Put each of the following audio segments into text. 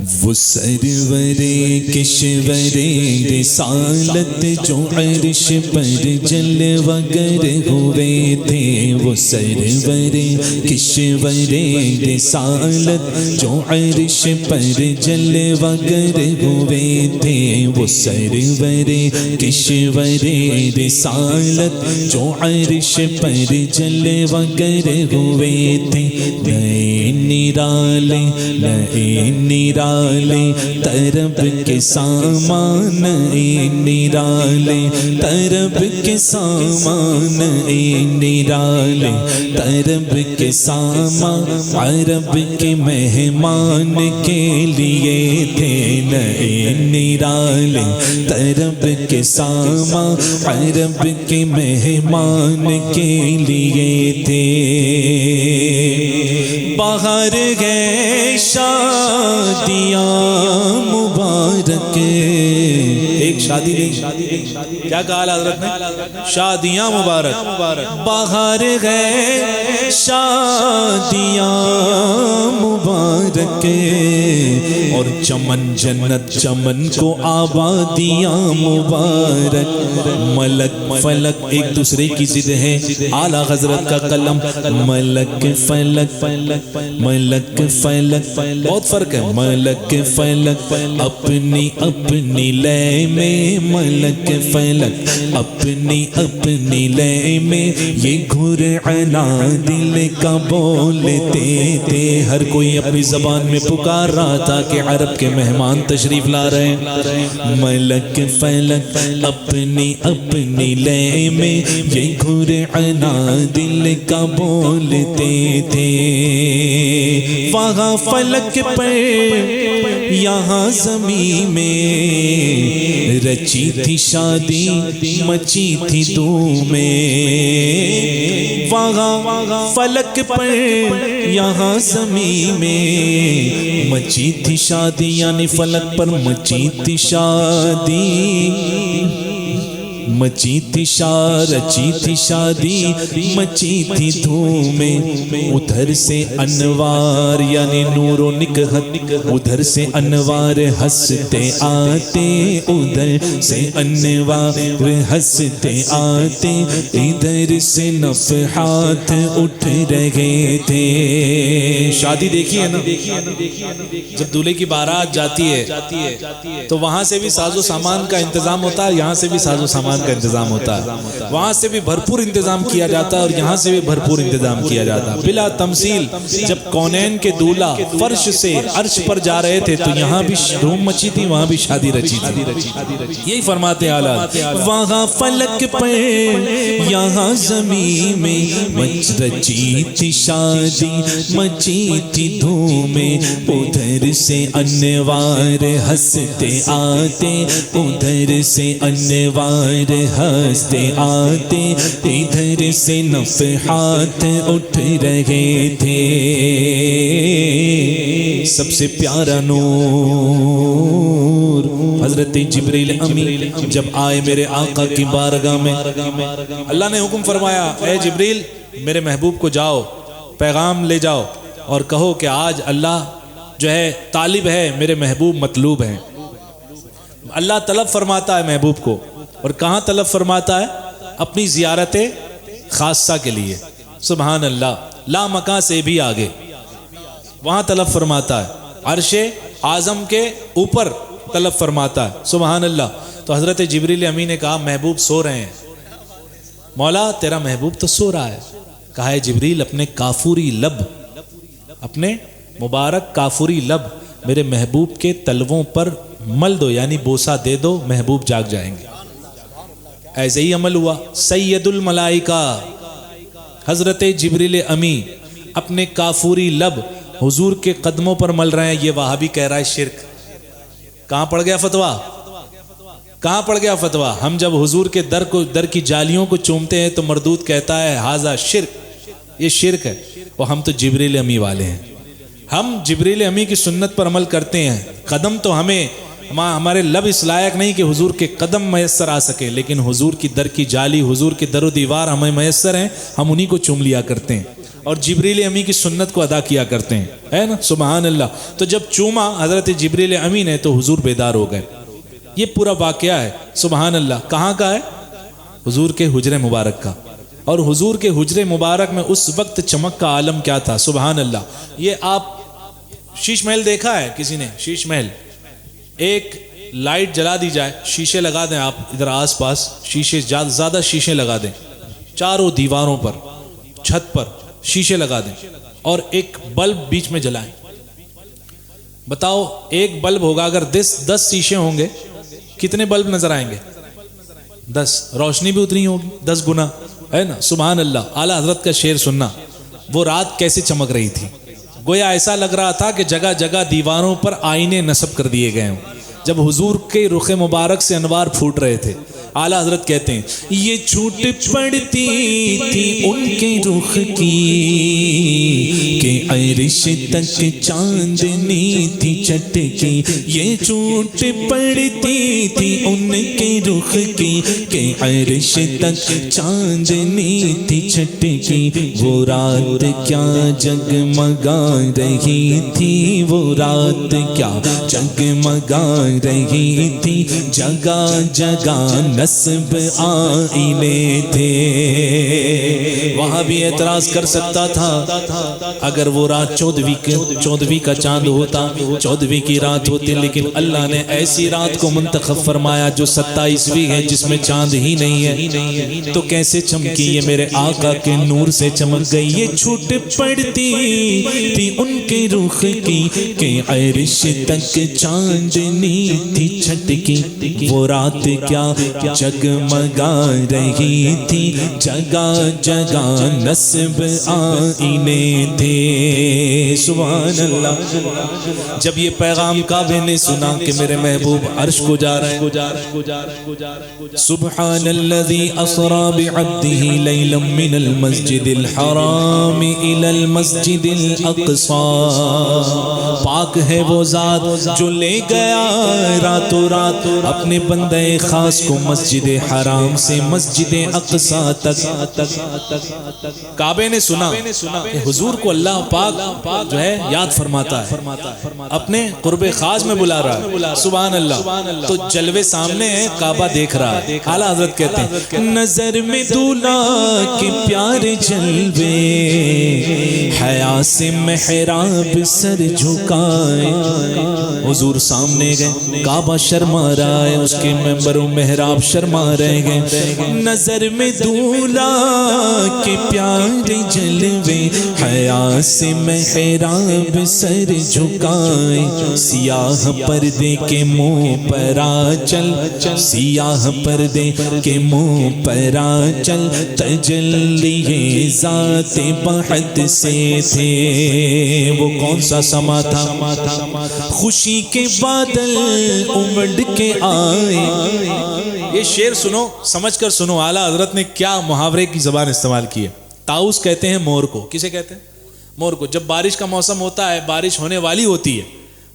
وہ سرور کشور رسالت جو عرش پر جلوہ گر ہوئے تھے، وہ سرور کشور رسالت جو عرش پر جلوہ گر ہوئے تھے، وہ سرور کشور رسالت جو عرش پر جلوہ گر ہوئے تھے۔ نئے نرالے نئے نرالے طرب کے سامان، نئے نرالے طرب کے سامان، نئے نرالے طرب کے سامان عرب کے مہمان کے لیے تھے۔ نئے نرالے طرب کے سامان عرب کے مہمان کے لیے تھے۔ باہر گئے شادیاں مبارک، ایک شادی نہیں، کیا کہا حضرت نے؟ شادیاں مبارک۔ باہر گئے شادیاں مبارک، اور چمن جنت چمن کو آبادیاں مبارک۔ ملک فلک ایک دوسرے کی ضد ہے، اعلیٰ حضرت کا قلم۔ ملک فلک ملک فلک بہت فرق ہے۔ ملک فلک اپنی اپنی لے میں، ملک فلک اپنی اپنی لے میں، یہ گھرعنا دل کا بولتے تھے۔ ہر کوئی اپنی زبان میں پکار رہا تھا کہ عرب کے مہمان تشریف لا رہے ہیں۔ ملک فلک اپنی اپنی لے میں، یہ گھرعنا دل کا بولتے تھے۔ وہاں فلک پر یہاں زمین میں، رچی تھی شادی مچی تھی دھومیں۔ وہاں فلک پر یہاں زمین میں، مچی تھی شادی، یعنی فلک پر مچی تھی شادی، مچی تھی رچی تھی شادی، مچی تھی دھومیں۔ ادھر سے انوار یعنی نور و نکہت، ادھر سے انوار ہنستے آتے، ادھر سے انوار ہنستے آتے، ادھر سے نفحات اٹھ رہے تھے۔ شادی دیکھی ہے نا، جب دولہے کی بارات جاتی ہے تو وہاں سے بھی ساز و سامان کا انتظام ہوتا ہے، یہاں سے بھی ساز و سامان کا انتظام ہوتا ہے، وہاں سے بھی بھرپور انتظام کیا جاتا ہے اور یہاں سے بھی بھرپور انتظام کیا جاتا ہے بلا تمثیل۔ جب کونین کے دولہا فرش سے عرش پر جا رہے تھے تو یہاں بھی دھوم مچی تھی، وہاں بھی شادی رچی تھی۔ یہی فرماتے اعلیٰ، وہاں فلک پر یہاں زمین میں، رچی تھی شادی مچی تھی دھومیں۔ ادھر سے انوار ہنستے آتے، ادھر سے انوار ہنستے آتے، ادھر سے نفحات اٹھ رہے تھے۔ سب سے پیارا نور حضرت جبریل امی جب آئے میرے آقا کی بارگاہ میں، اللہ نے حکم فرمایا، اے جبریل میرے محبوب کو جاؤ پیغام لے جاؤ اور کہو کہ آج اللہ جو ہے طالب ہے، میرے محبوب مطلوب ہیں۔ اللہ طلب فرماتا ہے محبوب کو، اور کہاں طلب فرماتا ہے؟ اپنی زیارت خاصہ کے لیے۔ سبحان اللہ، لا مکان سے بھی آگے وہاں طلب فرماتا ہے، عرش اعظم کے اوپر طلب فرماتا ہے۔ سبحان اللہ۔ تو حضرت جبریل امی نے کہا محبوب سو رہے ہیں۔ مولا تیرا محبوب تو سو رہا ہے۔ کہا ہے جبریل اپنے کافوری لب، اپنے مبارک کافوری لب میرے محبوب کے تلووں پر مل دو، یعنی بوسہ دے دو، محبوب جاگ جائیں گے۔ ایسے ہی عمل ہوا۔ سید الملائکہ حضرت جبریل امی اپنے کافوری لب حضور کے قدموں پر مل رہے ہیں۔ یہ وہابی کہہ رہا ہے شرک۔ کہاں پڑ گیا فتویٰ؟ کہاں پڑ گیا فتویٰ؟ ہم جب حضور کے در کی جالیوں کو چومتے ہیں تو مردود کہتا ہے ہاذا شرک، یہ شرک ہے۔ اور ہم تو جبریل امی والے ہیں، ہم جبریل امی کی سنت پر عمل کرتے ہیں۔ قدم تو ہمارے لب اس لائق نہیں کہ حضور کے قدم میسر آ سکے، لیکن حضور کی در کی جالی، حضور کے در و دیوار ہمیں میسر ہیں، ہم انہی کو چوم لیا کرتے ہیں۔ اور جبریل امی کی سنت کو ادا کیا کرتے ہیں، ہے نا، سبحان اللہ۔ تو جب چوما حضرت جبریل امی نے تو حضور بیدار ہو گئے۔ یہ پورا واقعہ ہے، سبحان اللہ۔ کہاں کا ہے؟ حضور کے حجرے مبارک کا۔ اور حضور کے حجرے مبارک میں اس وقت چمک کا عالم کیا تھا، سبحان اللہ۔ یہ آپ شیش محل دیکھا ہے کسی نے؟ شیش محل، ایک لائٹ جلا دی جائے، شیشے لگا دیں آپ ادھر آس پاس، شیشے زیادہ شیشے لگا دیں، چاروں دیواروں پر، چھت پر شیشے لگا دیں اور ایک بلب بیچ میں جلائیں۔ بتاؤ ایک بلب ہوگا، اگر 10 شیشے ہوں گے کتنے بلب نظر آئیں گے؟ 10، روشنی بھی اتنی ہوگی 10 گنا، ہے نا، سبحان اللہ۔ اعلیٰ حضرت کا شعر سننا، وہ رات کیسے چمک رہی تھی، گویا ایسا لگ رہا تھا کہ جگہ جگہ دیواروں پر آئینے نصب کر دیے گئے ہوں جب حضور کے رخ مبارک سے انوار پھوٹ رہے تھے۔ اعلیٰ حضرت کہتے ہیں یہ چھوٹ پڑتی تھی ان کے رخ کی کہ عرش تک چاندنی تھی چٹکی، یہ چھوٹ پڑتی تھی ان کے رخ کی کہ عرش تک چاندنی تھی چٹکی، وہ رات کیا جگمگا رہی تھی، وہ رات کیا جگمگا رہی تھی، جگہ جگہ نصب آئینے تھے۔ وہاں بھی اعتراض کر سکتا تھا اگر وہ رات 14ویں کا چاند ہوتا، 14ویں کی رات ہوتی، لیکن اللہ نے ایسی رات کو منتخب فرمایا جو 27ویں ہے، جس میں چاند ہی نہیں ہے، تو کیسے چمکی؟ یہ میرے آقا کے نور سے چمک گئی۔ یہ چھوٹ پڑتی تھی ان کے رخ کی کہ عرش تک چاندنی تھی چھٹکی، وہ رات کیا جگمگا رہی تھی، جگہ جگہ نصب آئینے تھے، سبحان اللہ۔ جب یہ پیغام کعبے نے سنا کہ میرے محبوب عرش کو جا رہے ہیں، سبحان الذی اسری بعبدہ لیلا من المسجد الحرام الی المسجد الاقصی، پاک ہے وہ ذات جو لے گیا راتوں رات اپنے بندے خاص کو مسجد حرام سے مسجد اقصی تک۔ کعبے نے سنا کہ حضور کو اللہ پاک جو ہے یاد فرماتا ہے، اپنے قرب خاص میں بلا رہا ہے، سبحان اللہ۔ تو جلوے سامنے ہے، کعبہ دیکھ رہا ہے۔ اعلیٰ حضرت کہتے ہیں نظر میں دولا کے پیارے جلوے، حیا سے محراب سر جھکائے، حضور سامنے گئے، کعبہ شرما رہا ہے، اس کے ممبر و محراب شرما رہ گئے، نظر میں دولا کے پیارے جلوے، حیا سے محراب سر جھکائے، سیاہ پردے کے منہ پر آچل، سیاہ پردے کے منہ پر آچل، تجلی ذات بحد سے تھے۔ وہ کون سا سما تھا؟ خوشی کے بادل امڑ کے آئے۔ یہ شعر سنو، سمجھ کر سنو، اعلیٰ حضرت نے کیا محاورے کی زبان استعمال کی ہے۔ طاؤس کہتے ہیں مور کو، کسے کہتے ہیں؟ مور کو۔ جب بارش کا موسم ہوتا ہے، بارش ہونے والی ہوتی ہے،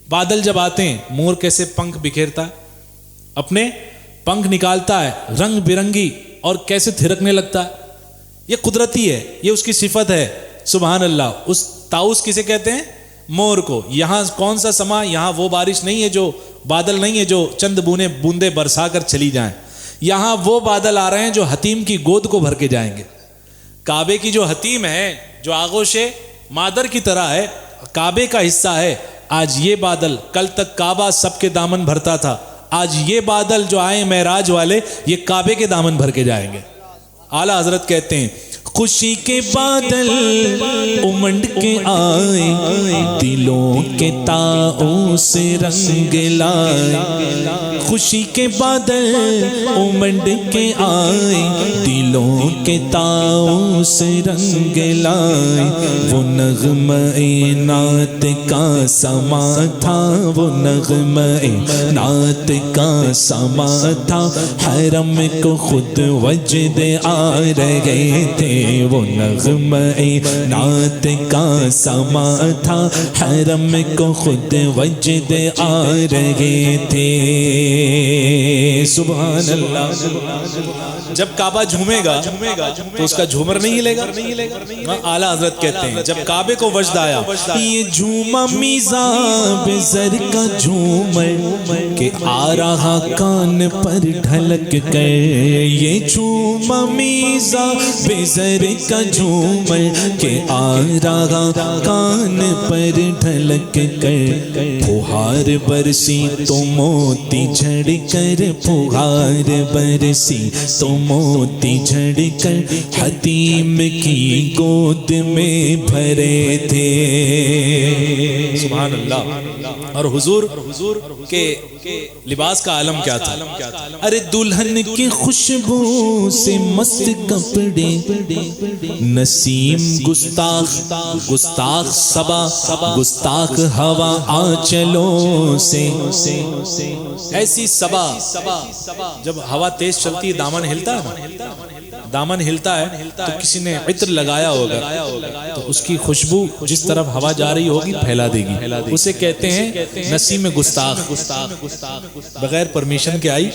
بادل جب آتے ہیں، مور کیسے پنکھ بکھیرتا ہے، اپنے پنکھ نکالتا ہے رنگ برنگی، اور کیسے تھرکنے لگتا ہے۔ یہ قدرتی ہے، یہ اس کی صفت ہے، سبحان اللہ۔ اس طاؤس کسے کہتے ہیں؟ مور کو۔ یہاں کون سا سما؟ یہاں وہ بارش نہیں ہے، جو بادل نہیں ہے جو چند بوندے برسا کر چلی جائیں، یہاں وہ بادل آ رہے ہیں جو حتیم کی گود کو بھر کے جائیں گے۔ کعبے کی جو حتیم ہے، جو آغوش مادر کی طرح ہے، کعبے کا حصہ ہے، آج یہ بادل، کل تک کعبہ سب کے دامن بھرتا تھا، آج یہ بادل جو آئے معراج والے، یہ کعبے کے دامن بھر کے جائیں گے۔ اعلیٰ حضرت کہتے ہیں خوشی کے بادل امڑ کے آئے، دلوں کے تاؤں سے رنگ لائے، خوشی کے بادل امڑ کے آئے، دلوں کے تاؤں سے رنگ لائے، وہ نغمہ نعت کا سما تھا، وہ نغمہ نعت کا سما تھا، حرم کو خود وجد آ رہے تھے، وہ نغمہ نعت کا سما تھا، حرم کو خود وجد آ رہے تھے۔ سبحان اللہ۔ جب کعبہ جھومے گا تو اس کا جھومر نہیں ہلے گا؟ اعلیٰ حضرت کہتے ہیں جب کعبے کو وجد آیا، یہ جھوما میزاب زر کا جھومر کہ آ رہا کان پر ڈھلک کر، یہ جھوما میزاب زر کا جھومر کہ آ رہا کان پر ڈھلک کر، پھوہار برسی تو موتی جھڑ کر، پھوہار برسی تو موتی جھڑ کر حتیم کی گود میں بھرے تھے۔ سبحان اللہ۔ اور حضور کے لباس کا عالم کیا تھا؟ ارے دلہن کی خوشبو سے مست کپڑے، نسیم گستاخ صبا، گستاخ ہوا آنچلوں سے۔ ایسی صبا، جب ہوا تیز چلتی ہے دامن ہلتا ہے نا، دامن ہلتا ہے تو کسی نے عطر لگایا ہوگا تو اس کی خوشبو جس طرف ہوا جا رہی ہوگی پھیلا دے گی، اسے کہتے ہیں نسیم گستاخ۔ بغیر پرمیشن کے آئی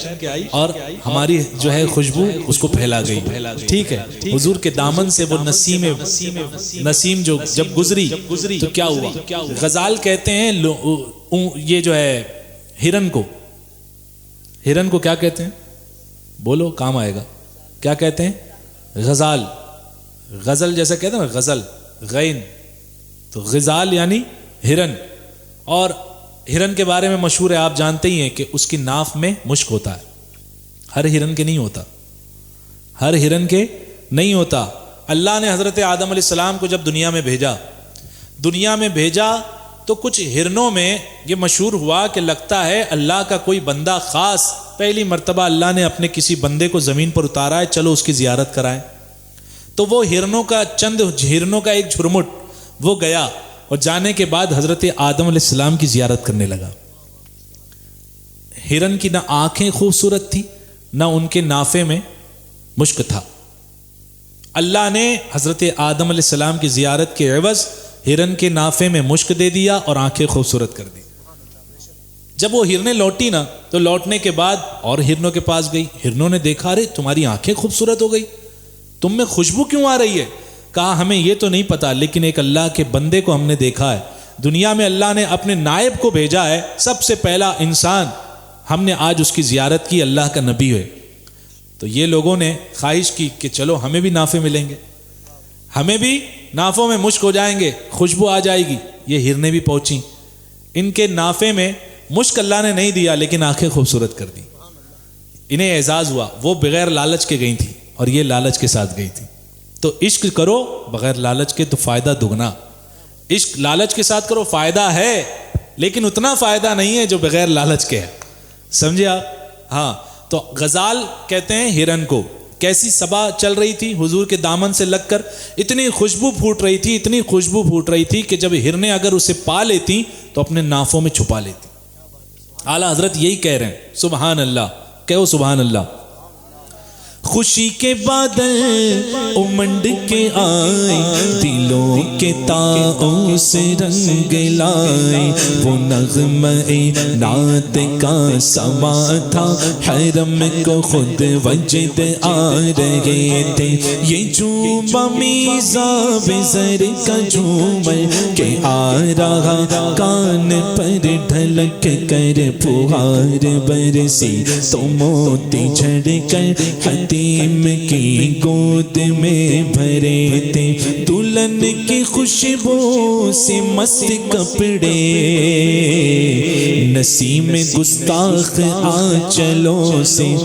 اور ہماری جو ہے خوشبو اس کو پھیلا گئی، ٹھیک ہے۔ حضور کے دامن سے وہ نسیم جو جب گزری تو کیا ہوا؟ غزال کہتے ہیں یہ جو ہے ہرن کو کیا کہتے ہیں؟ بولو کام آئے گا۔ کیا کہتے ہیں؟ غزال۔ غزل جیسا کہتے ہیں نا، غزل غین، تو غزال یعنی ہرن۔ اور ہرن کے بارے میں مشہور ہے، آپ جانتے ہی ہیں کہ اس کی ناف میں مشک ہوتا ہے۔ ہر ہرن کے نہیں ہوتا، ہر ہرن کے نہیں ہوتا۔ اللہ نے حضرت آدم علیہ السلام کو جب دنیا میں بھیجا تو کچھ ہرنوں میں یہ مشہور ہوا کہ لگتا ہے اللہ کا کوئی بندہ خاص پہلی مرتبہ اللہ نے اپنے کسی بندے کو زمین پر اتارا ہے، چلو اس کی زیارت کرائیں۔ تو وہ ہرنوں کا ایک جھرمٹ وہ گیا اور جانے کے بعد حضرت آدم علیہ السلام کی زیارت کرنے لگا۔ ہرن کی نہ آنکھیں خوبصورت تھی، نہ ان کے نافے میں مشک تھا۔ اللہ نے حضرت آدم علیہ السلام کی زیارت کے عوض ہرن کے نافے میں مشک دے دیا اور آنکھیں خوبصورت کر دی۔ جب وہ ہرنیں لوٹی نا تو لوٹنے کے بعد اور ہرنوں کے پاس گئی، ہرنوں نے دیکھا ارے تمہاری آنکھیں خوبصورت ہو گئی، تم میں خوشبو کیوں آ رہی ہے؟ کہا ہمیں یہ تو نہیں پتا، لیکن ایک اللہ کے بندے کو ہم نے دیکھا ہے، دنیا میں اللہ نے اپنے نائب کو بھیجا ہے، سب سے پہلا انسان، ہم نے آج اس کی زیارت کی، اللہ کا نبی ہے۔ تو یہ لوگوں نے خواہش کی کہ چلو ہمیں بھی نافے ملیں گے، ہمیں بھی نافوں میں مشک ہو جائیں گے، خوشبو آ جائے گی۔ یہ ہرنیں بھی پہنچی، ان کے نافے میں مشک اللہ نے نہیں دیا لیکن آنکھیں خوبصورت کر دی، انہیں اعزاز ہوا۔ وہ بغیر لالچ کے گئی تھی اور یہ لالچ کے ساتھ گئی تھی۔ تو عشق کرو بغیر لالچ کے تو فائدہ دگنا، عشق لالچ کے ساتھ کرو فائدہ ہے لیکن اتنا فائدہ نہیں ہے جو بغیر لالچ کے ہے، سمجھے آپ؟ ہاں، تو غزال کہتے ہیں ہرن کو۔ کیسی صبا چل رہی تھی حضور کے دامن سے لگ کر، اتنی خوشبو پھوٹ رہی تھی کہ جب ہرنیں اگر اسے پا لیتی تو اپنے نافوں میں چھپا لیتی۔ اعلیٰ حضرت یہی کہہ رہے ہیں، سبحان اللہ، کہو سبحان اللہ۔ خوشی کے بادل امنڈ کے آئے، دلوں کے تاؤں سے رنگ لائے، وہ نغمہ نعت کا سما تھا، حرم کو خود وجد آ رہے تھے۔ یہ جھوما میزاب زر کا جھومر کہ آ رہا کان پر ڈھلک کر، پھوہار برسی تو موتی جھڑ کر حتیم کی گود میں بھرے تھے۔ دلہن کی خوشبو سے مست کپڑے، نسیم گستاخ آنچلوں سے،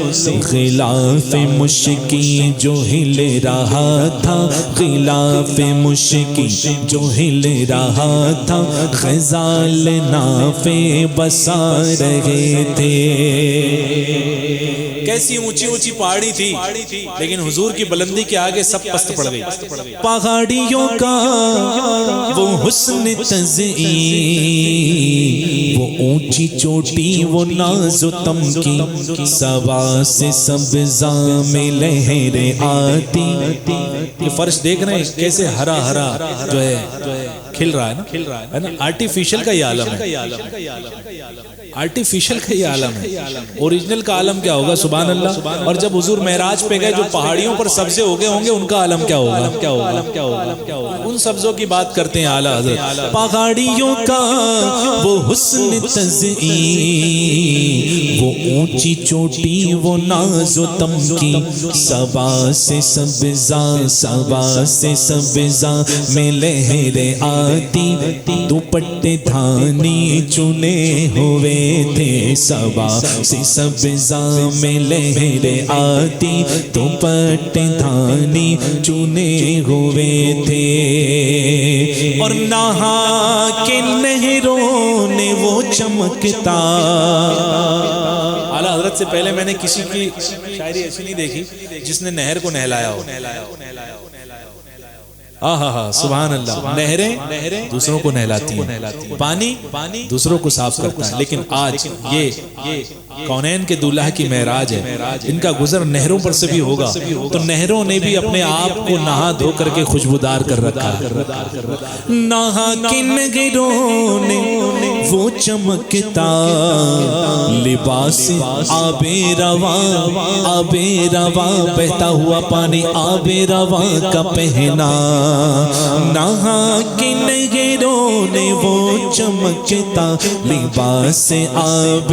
غلاف مشکی جو ہل رہا تھا، غلاف مشکی جو ہل رہا تھا، غزال نافے بسا رہے تھے۔ کیسی اونچی اونچی پہاڑی تھی، لیکن حضور کی بلندی کے آگے سب پست پڑ گئی. پہاڑیوں کا وہ حسن تزئین، وہ اونچی چوٹی وہ ناز و تمکی، سبا سے سبزاں میں لہریں آتی. یہ فرش دیکھ رہے ہیں کیسے ہرا ہرا جو ہے کھل رہا ہے نا. آرٹیفیشل کا یہ عالم ہے، آرٹیفیشل کا یہ عالم ہے. اوریجنل کا عالم کیا ہوگا؟ سبحان اللہ. اور جب حضور معراج پہ گئے جو پہاڑیوں پر سبزے ہو گئے ہوں گے ان کا عالم کیا ہوگا؟ ان سبزوں کی بات کرتے ہیں اعلیٰ حضرت. پہاڑیوں کا وہ حسن تزئین، وہ اونچی چوٹی وہ ناز و تمکی، سبا سے سبزاں سبا سے سبزاں میں لہریں آتی. دوپٹے دھانی چنے ہوئے تھے، سبا سے سبزاں میں لہریں آتی. دوپٹے دھانی چنے ہوئے تھے، اور نہا کے نہروں نے وہ چمکتا. اعلیٰ حضرت سے پہلے میں نے کسی کی شاعری ایسی نہیں دیکھی جس نے نہر کو نہلایا ہو. سبحان اللہ. نہریں دوسروں کو نہلاتی ہیں، پانی دوسروں کو صاف کرتا ہے. لیکن آج یہ کونین کے دولہا کی معراج ہے، ان کا گزر نہروں پر سے بھی ہوگا تو نہروں نے بھی اپنے آپ کو نہا دھو کر کے خوشبودار کر رکھا ہے. نہا کے نگروں نے وہ چمکتا، لباس آب رواں آب رواں بہتا ہوا پانی آب رواں کا پہنا. نہا کے نگروں نے وہ چمکتا، لباس آب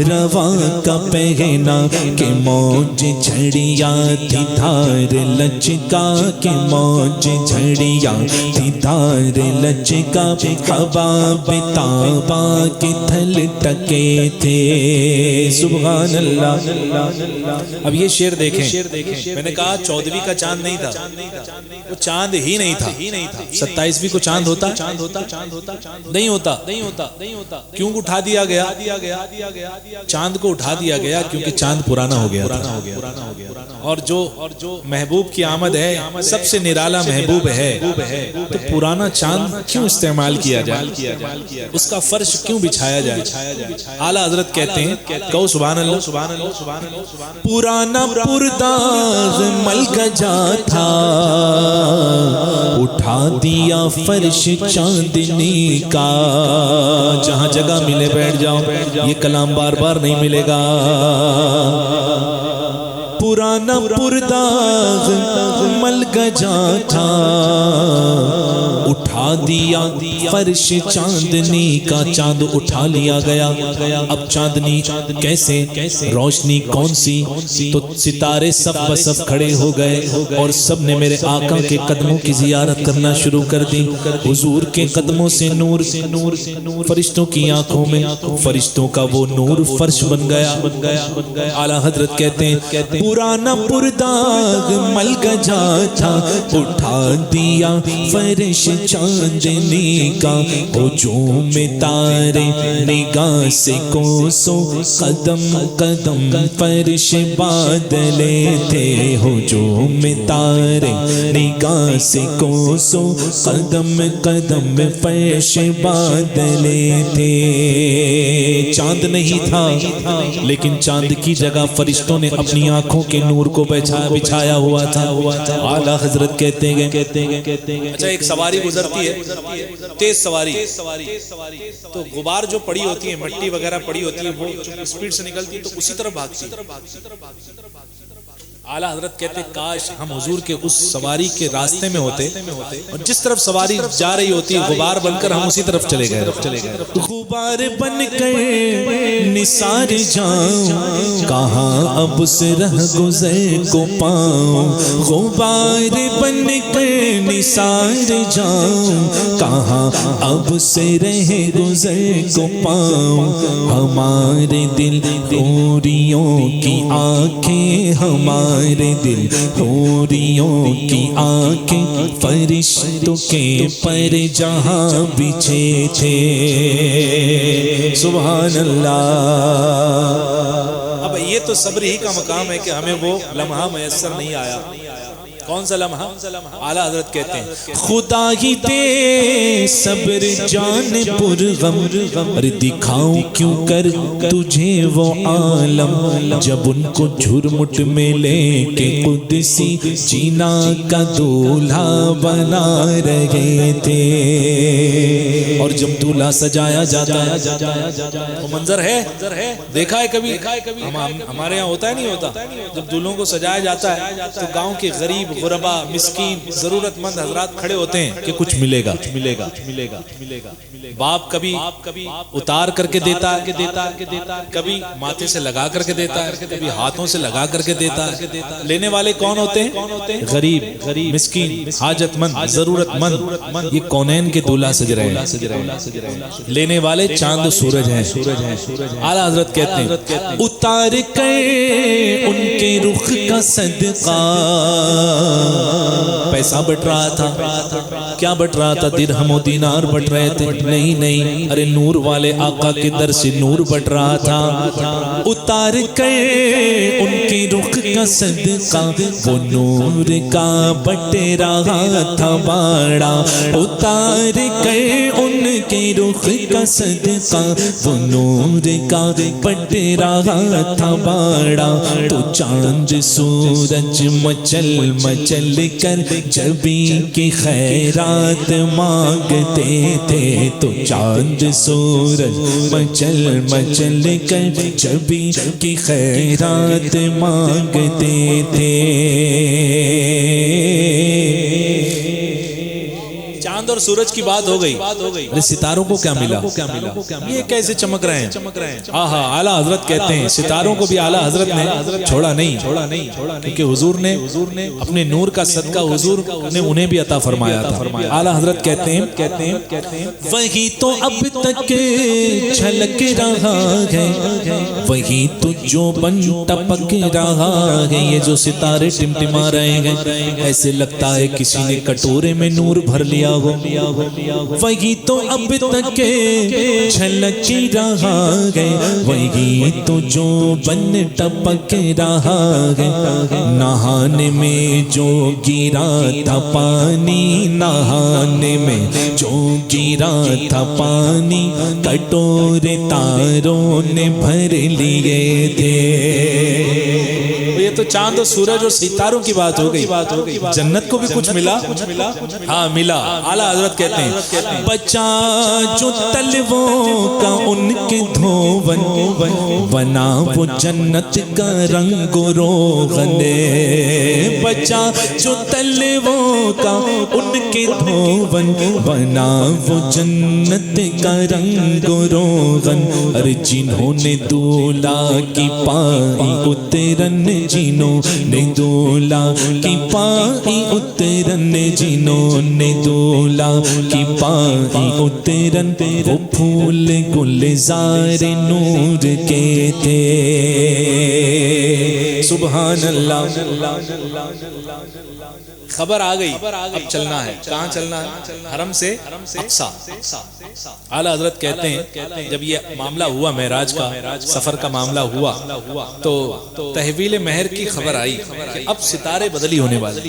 رواں کا پہنا. کہ موج جھڑیا تھی دھار لچکا، کہ موج جھڑیا تھی دھار لچکا، حباب تابا کے تھل ٹکے تھے. سبحان اللہ. اب یہ شعر دیکھیں، میں نے کہا 14ویں کا چاند نہیں تھا، وہ چاند ہی نہیں تھا. 27ویں کو چاند ہوتا نہیں ہوتا. کیوں اٹھا دیا گیا؟ چاند کو اٹھا دیا گیا کیونکہ چاند پرانا ہو گیا تھا. اور جو محبوب کی آمد ہے سب سے نرالا محبوب ہے، تو پرانا چاند کیوں استعمال کیا جائے، اس کا فرش کیوں بچھایا جائے. اعلیٰ حضرت کہتے ہیں، کہو سبحان اللہ. پرانا پرداغ مل گجا تھا، اٹھا دیا فرش چاندنی کا. جہاں جگہ ملے بیٹھ جاؤ، یہ کلام بار بار نہیں ملے گا. پرانا پرداغ مل گجا تھا، اٹھا دیا فرش چاندنی کا. چاند اٹھا لیا گیا. اب چاندنی کیسے، روشنی کون سی؟ تو ستارے صف بصف کھڑے ہو گئے اور سب نے میرے آقا کے قدموں کی زیارت کرنا شروع کر دی. حضور کے قدموں سے نور، فرشتوں کی آنکھوں میں فرشتوں کا وہ نور فرش بن گیا. اعلیٰ حضرت کہتے ہیں، پرانا پرداغ مل گجا تھا، اٹھا دیا فرش چاندنی کا. ہجوم تارے نگاہ سے کوسو، قدم قدم فرش بادلے تھے. ہجوم تارے نگاہ سے کوسو، قدم قدم فرش بادلے تھے. چاند نہیں تھا لیکن چاند کی جگہ فرشتوں نے اپنی آنکھوں کے نور کو بچھایا ہوا تھا. اعلیٰ حضرت کہتے ہیں، اچھا ایک سواری گزرتی ہے، تیز سواری، تو غبار جو پڑی ہوتی ہے، مٹی وغیرہ پڑی ہوتی ہے، وہ اسپیڈ سے نکلتی ہے تو اسی طرف بھاگتی ہے. اعلیٰ حضرت کہتے ہیں کاش ہم حضور کے اس سواری کے راستے میں ہوتے اور جس طرف سواری جا رہی ہوتی ہے غبار بن کر ہم اسی طرف چلے گئے. غبار بن کر نثار جاؤں، کہاں اب اس رہ گزر کو پاؤں. غبار بن کر نثار جاؤں، کہاں اب سے رہ گزر کو پاؤں. ہمارے دل حوریوں کی آنکھیں، ہمارے دل حوریوں کی آنکھیں فرشتوں کے پر جہاں بچھے تھے. سبحان اللہ. اب یہ تو صبر ہی کا مقام ہے کہ ہمیں وہ لمحہ میسر نہیں آیا. کون سا لمحہ؟ اعلیٰ حضرت کہتے ہیں خدا ہی دے صبر جان پر غم اور دکھاؤں کیوں کر تجھے وہ عالم جب ان کو جھرمٹ میں لے کے قدسی جینا کا دولہا بنا رہے تھے. اور جب دولہا سجایا جاتا ہے وہ منظر ہے دیکھا ہے کبھی؟ ہمارے یہاں ہوتا ہے نہیں ہوتا؟ جب دولہوں کو سجایا جاتا ہے تو گاؤں کے غریب غربا مسکین ضرورت مند حضرات کھڑے ہوتے ہیں کہ کچھ ملے گا. باپ کبھی اتار کر کے دیتا ہے, کبھی ماتھے سے لگا کر کے دیتا ہے, کبھی ہاتھوں سے لگا کر کے دیتا ہے. لینے والے کون ہوتے ہیں؟ غریب مسکین حاجت مند ضرورت مند. یہ کونین کے دولہا سج رہے ہیں, لینے والے چاند و سورج ہیں. اعلیٰ حضرت کہتے ہیں اتار کر ان کے رخ کا صدقہ پیسہ بٹ رہا تھا. کیا بٹ رہا تھا؟ درہم و دینار بٹ رہے تھے؟ نہیں, ارے نور والے آقا کے در سے نور بٹ رہا تھا. اتار کر ان کے رخ کا صدقہ وہ نور کا بٹ رہا تھا باڑا. اتار کر ان کے رخ کا صدقہ وہ نور کا بٹ رہا تھا باڑا. تو چاند سورج مچل کر جبی کی خیرات مانگتے تھے. تو چاند سورج مچل کر جبی کی خیرات مانگتے تھے. چاند اور سورج کی بات ہو گئی. ارے ستاروں کو کیا ملا؟ یہ کیسے چمک رہے ہیں؟ آہا اعلیٰ حضرت کہتے ہیں ستاروں کو بھی اعلیٰ حضرت نے چھوڑا نہیں, کیونکہ حضور نے اپنے نور کا صدقہ حضور نے انہیں بھی عطا فرمایا تھا. اعلیٰ حضرت کہتے ہیں وہی تو اب تک چھلک رہا ہے, وہی تو جو بن ٹپک رہا ہے. یہ جو ستارے ٹمٹما رہے ہیں ایسے لگتا ہے کسی نے کٹورے میں نور بھر لیا ہو. وہی تو اب تک چھلک رہا ہے, وہی تو جو بن ٹپک رہا ہے. نہانے میں جو گرا تھا پانی, نہانے میں جو گرا تھا پانی, کٹورے تاروں نے بھر لیے تھے. یہ تو چاند اور سورج اور ستاروں کی بات ہو گئی. جنت کو بھی کچھ ملا؟ ہاں ملا. اعلیٰ حضرت کہتے ہیں بچا جو تلووں کا ان کے دھون بنا وہ جنت کا رنگ و روغن. بچا جو تلووں کا ان کے دھون بنا وہ جنت کا رنگ و روغن. ارے جنہوں نے دولہا کی پائی اترن, جنہوں نے دولہا کی پائی اترن, جنہوں نے دولہا کی پائی اترن, وہ پھول گلزار نور کے تھے. سبحان اللہ. خبر آ گئی, اب چلنا ہے. کہاں چلنا ہے؟ حرم سے اقصیٰ. اعلیٰ حضرت کہتے ہیں جب یہ معاملہ ہوا معراج کا, سفر کا معاملہ ہوا, تو تحویل مہر کی خبر آئی کہ اب ستارے بدلی ہونے والے,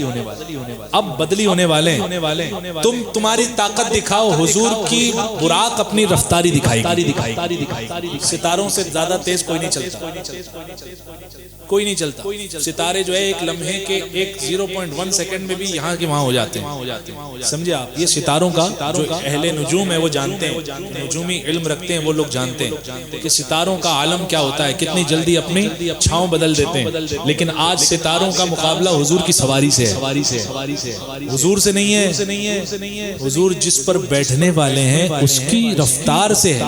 اب بدلی ہونے والے. تمہاری طاقت دکھاؤ. حضور کی براق اپنی رفتاری دکھائی. ستاروں سے زیادہ تیز کوئی نہیں چلتا. ستارے جو ہے ایک لمحے کے 0.1 سیکنڈ میں بھی یہاں کے وہاں ہو جاتے ہیں. سمجھے آپ؟ یہ ستاروں کا جو اہل نجوم ہے وہ جانتے ہیں, نجومی علم رکھتے ہیں وہ لوگ جانتے ہیں کہ ستاروں کا عالم کیا ہوتا ہے, کتنی جلدی اپنی چھاؤں بدل دیتے ہیں. لیکن آج ستاروں کا مقابلہ حضور کی سواری سے ہے, حضور سے نہیں ہے. حضور جس پر بیٹھنے والے ہیں اس کی رفتار سے ہے.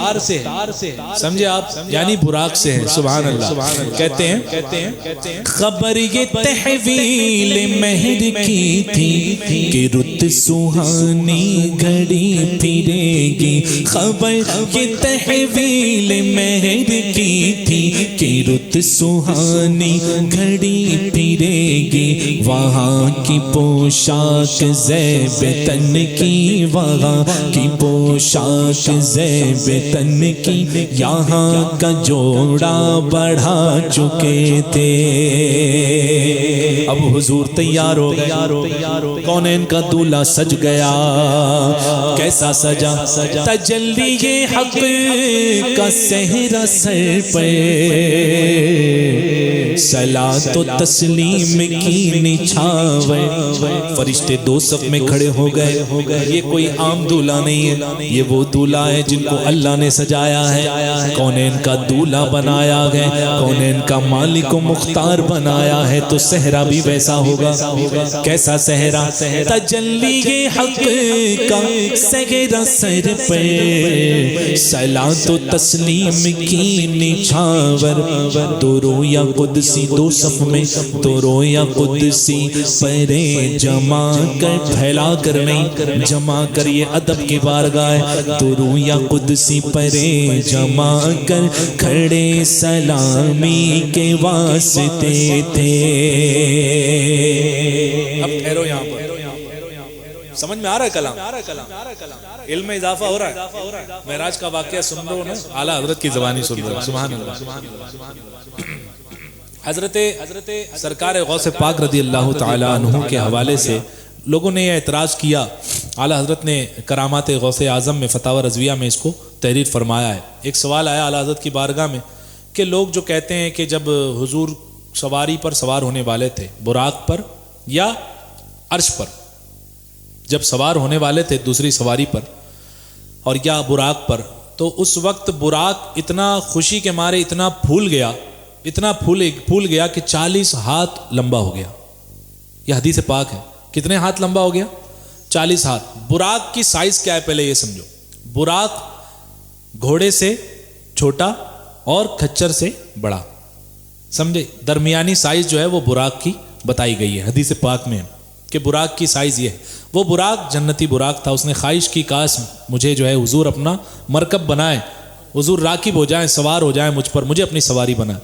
سمجھے آپ؟ یعنی براق سے ہے. سبحان اللہ. کہتے ہیں خبر یہ تحویل مہر کی تھی کہ رت سہانی گھڑی پھرے گی، خبر یہ تحویل مہر کی تھی کہ رت سہانی گھڑی پھرے گی، وہاں کی پوشاک زیب تن کی، وہاں کی پوشاک زیب تن کی، یہاں کا جوڑا بڑھا چکے تھے۔ اب حضور تیار ہو گئے، کونین کا دولہا سج گیا، کیسا سجا؟ تجلی حق کا صحرا سر پہ، صلاۃ و تسلیم کی نچھاور، فرشتے دو صف میں کھڑے ہو گئے۔ یہ کوئی عام دولہا نہیں ہے، یہ وہ دولہا ہے جن کو اللہ نے سجایا ہے، کونین کا دولہا بنایا ہے، کونین کا مالک و مختار بنایا ہے، تو صحرا بھی ویسا ہوگا۔ کیسا صحرا؟ تجلی حق کا صحرا سر پہ، صلاۃ و تسلیم کی نچھاور، دو رویا قدسی دو صف میں، دو رویا قدسی پرے جمع کر، پھیلا کر نہیں، جمع کر، یہ ادب کی بارگاہ، دو رویا قدسی پرے جمع کر، کھڑے سلامی کے واسطے تھے۔ اب ٹھہرو یہاں پر، سمجھ میں آ رہا ہے کلام؟ علم میں اضافہ ہو رہا ہے۔ معراج کا واقعہ سن رہے ہو نا، اعلیٰ حضرت کی زبانی سن رہے ہو، سبحان اللہ۔ حضرت سرکار غوث پاک رضی اللہ تعالی عنہ کے حوالے سے لوگوں نے یہ اعتراض کیا۔ اعلیٰ حضرت نے کرامات غوث اعظم میں فتاوی رضویہ میں اس کو تحریر فرمایا ہے۔ ایک سوال آیا اعلیٰ حضرت کی بارگاہ میں کہ لوگ جو کہتے ہیں کہ جب حضور سواری پر سوار ہونے والے تھے، براق پر یا عرش پر، جب سوار ہونے والے تھے دوسری سواری پر اور یا براق پر، تو اس وقت براق اتنا خوشی کے مارے اتنا پھول گیا کہ 40 ہاتھ لمبا ہو گیا۔ یہ حدیث پاک ہے۔ کتنے ہاتھ لمبا ہو گیا؟ 40 ہاتھ۔ براق کی سائز کیا ہے پہلے یہ سمجھو۔ براق گھوڑے سے چھوٹا اور کھچر سے بڑا، سمجھے؟ درمیانی سائز جو ہے وہ براق کی بتائی گئی ہے حدیث پاک میں کہ براق کی سائز یہ ہے۔ وہ براق جنتی براق تھا، اس نے خواہش کی کاش مجھے جو ہے حضور اپنا مرکب بنائے، حضور راکب ہو جائیں، سوار ہو جائیں مجھ پر، مجھے اپنی سواری بنائے۔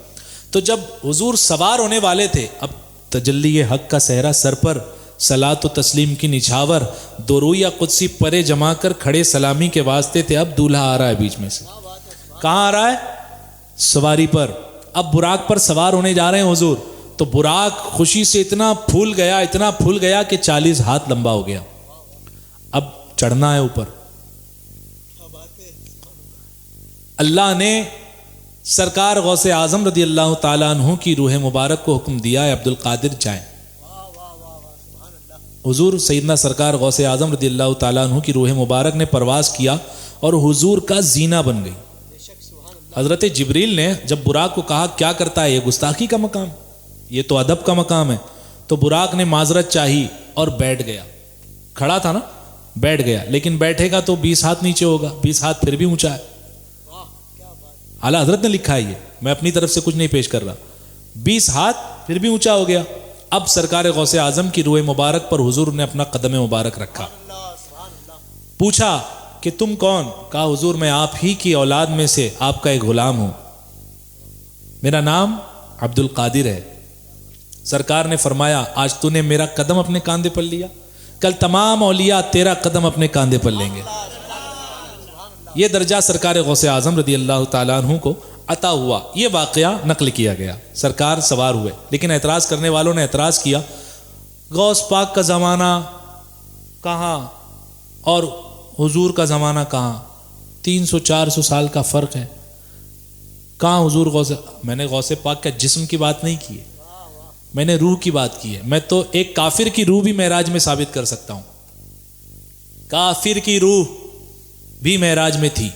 تو جب حضور سوار ہونے والے تھے، اب تجلی حق کا صحرا سر پر، صلاۃ و تسلیم کی نچھاور، دو رویا قدسی پرے جما کر کھڑے سلامی کے واسطے تھے۔ اب دولہا آ رہا ہے بیچ میں سے، کہاں آ رہا ہے؟ سواری پر۔ اب براق پر سوار ہونے جا رہے ہیں حضور، تو براق خوشی سے اتنا پھول گیا کہ 40 ہاتھ لمبا ہو گیا۔ اب چڑھنا ہے اوپر۔ اللہ نے سرکار غوث اعظم رضی اللہ تعالیٰ عنہ کی روح مبارک کو حکم دیا ہے عبد القادر جائیں۔ حضور سیدنا سرکار غوث اعظم رضی اللہ تعالیٰ عنہ کی روح مبارک نے پرواز کیا اور حضور کا زینہ بن گئی۔ حضرت جبریل نے جب براق کو کہا کیا کرتا ہے، یہ گستاخی کا مقام، یہ تو ادب کا مقام ہے، تو براق نے معذرت چاہی اور بیٹھ گیا۔ کھڑا تھا نا، بیٹھ گیا، لیکن بیٹھے گا تو 20 ہاتھ نیچے ہوگا، 20 ہاتھ پھر بھی اونچا ہے۔ اعلیٰ حضرت نے لکھا ہے، یہ میں اپنی طرف سے کچھ نہیں پیش کر رہا، 20 ہاتھ پھر بھی اونچا ہو گیا۔ اب سرکار غوث اعظم کی روح مبارک پر حضور نے اپنا قدم مبارک رکھا، پوچھا کہ تم کون؟ کہا حضور میں آپ ہی کی اولاد میں سے آپ کا ایک غلام ہوں، میرا نام عبد القادر ہے۔ سرکار نے فرمایا آج تو نے میرا قدم اپنے کاندھے پر لیا، کل تمام اولیاء تیرا قدم اپنے کاندھے پر لیں گے۔ یہ درجہ سرکار غوث اعظم رضی اللہ تعالیٰ عنہ کو عطا ہوا۔ یہ واقعہ نقل کیا گیا، سرکار سوار ہوئے، لیکن اعتراض کرنے والوں نے اعتراض کیا غوث پاک کا زمانہ کہاں اور حضور کا زمانہ کہاں؟ 300-400 سال کا فرق ہے، کہاں حضور غوث؟ میں نے غوث پاک کا جسم کی بات نہیں کی ہے، میں نے روح کی بات کی ہے۔ میں تو ایک کافر کی روح بھی معراج میں ثابت کر سکتا ہوں، کافر کی روح بھی معراج میں تھی۔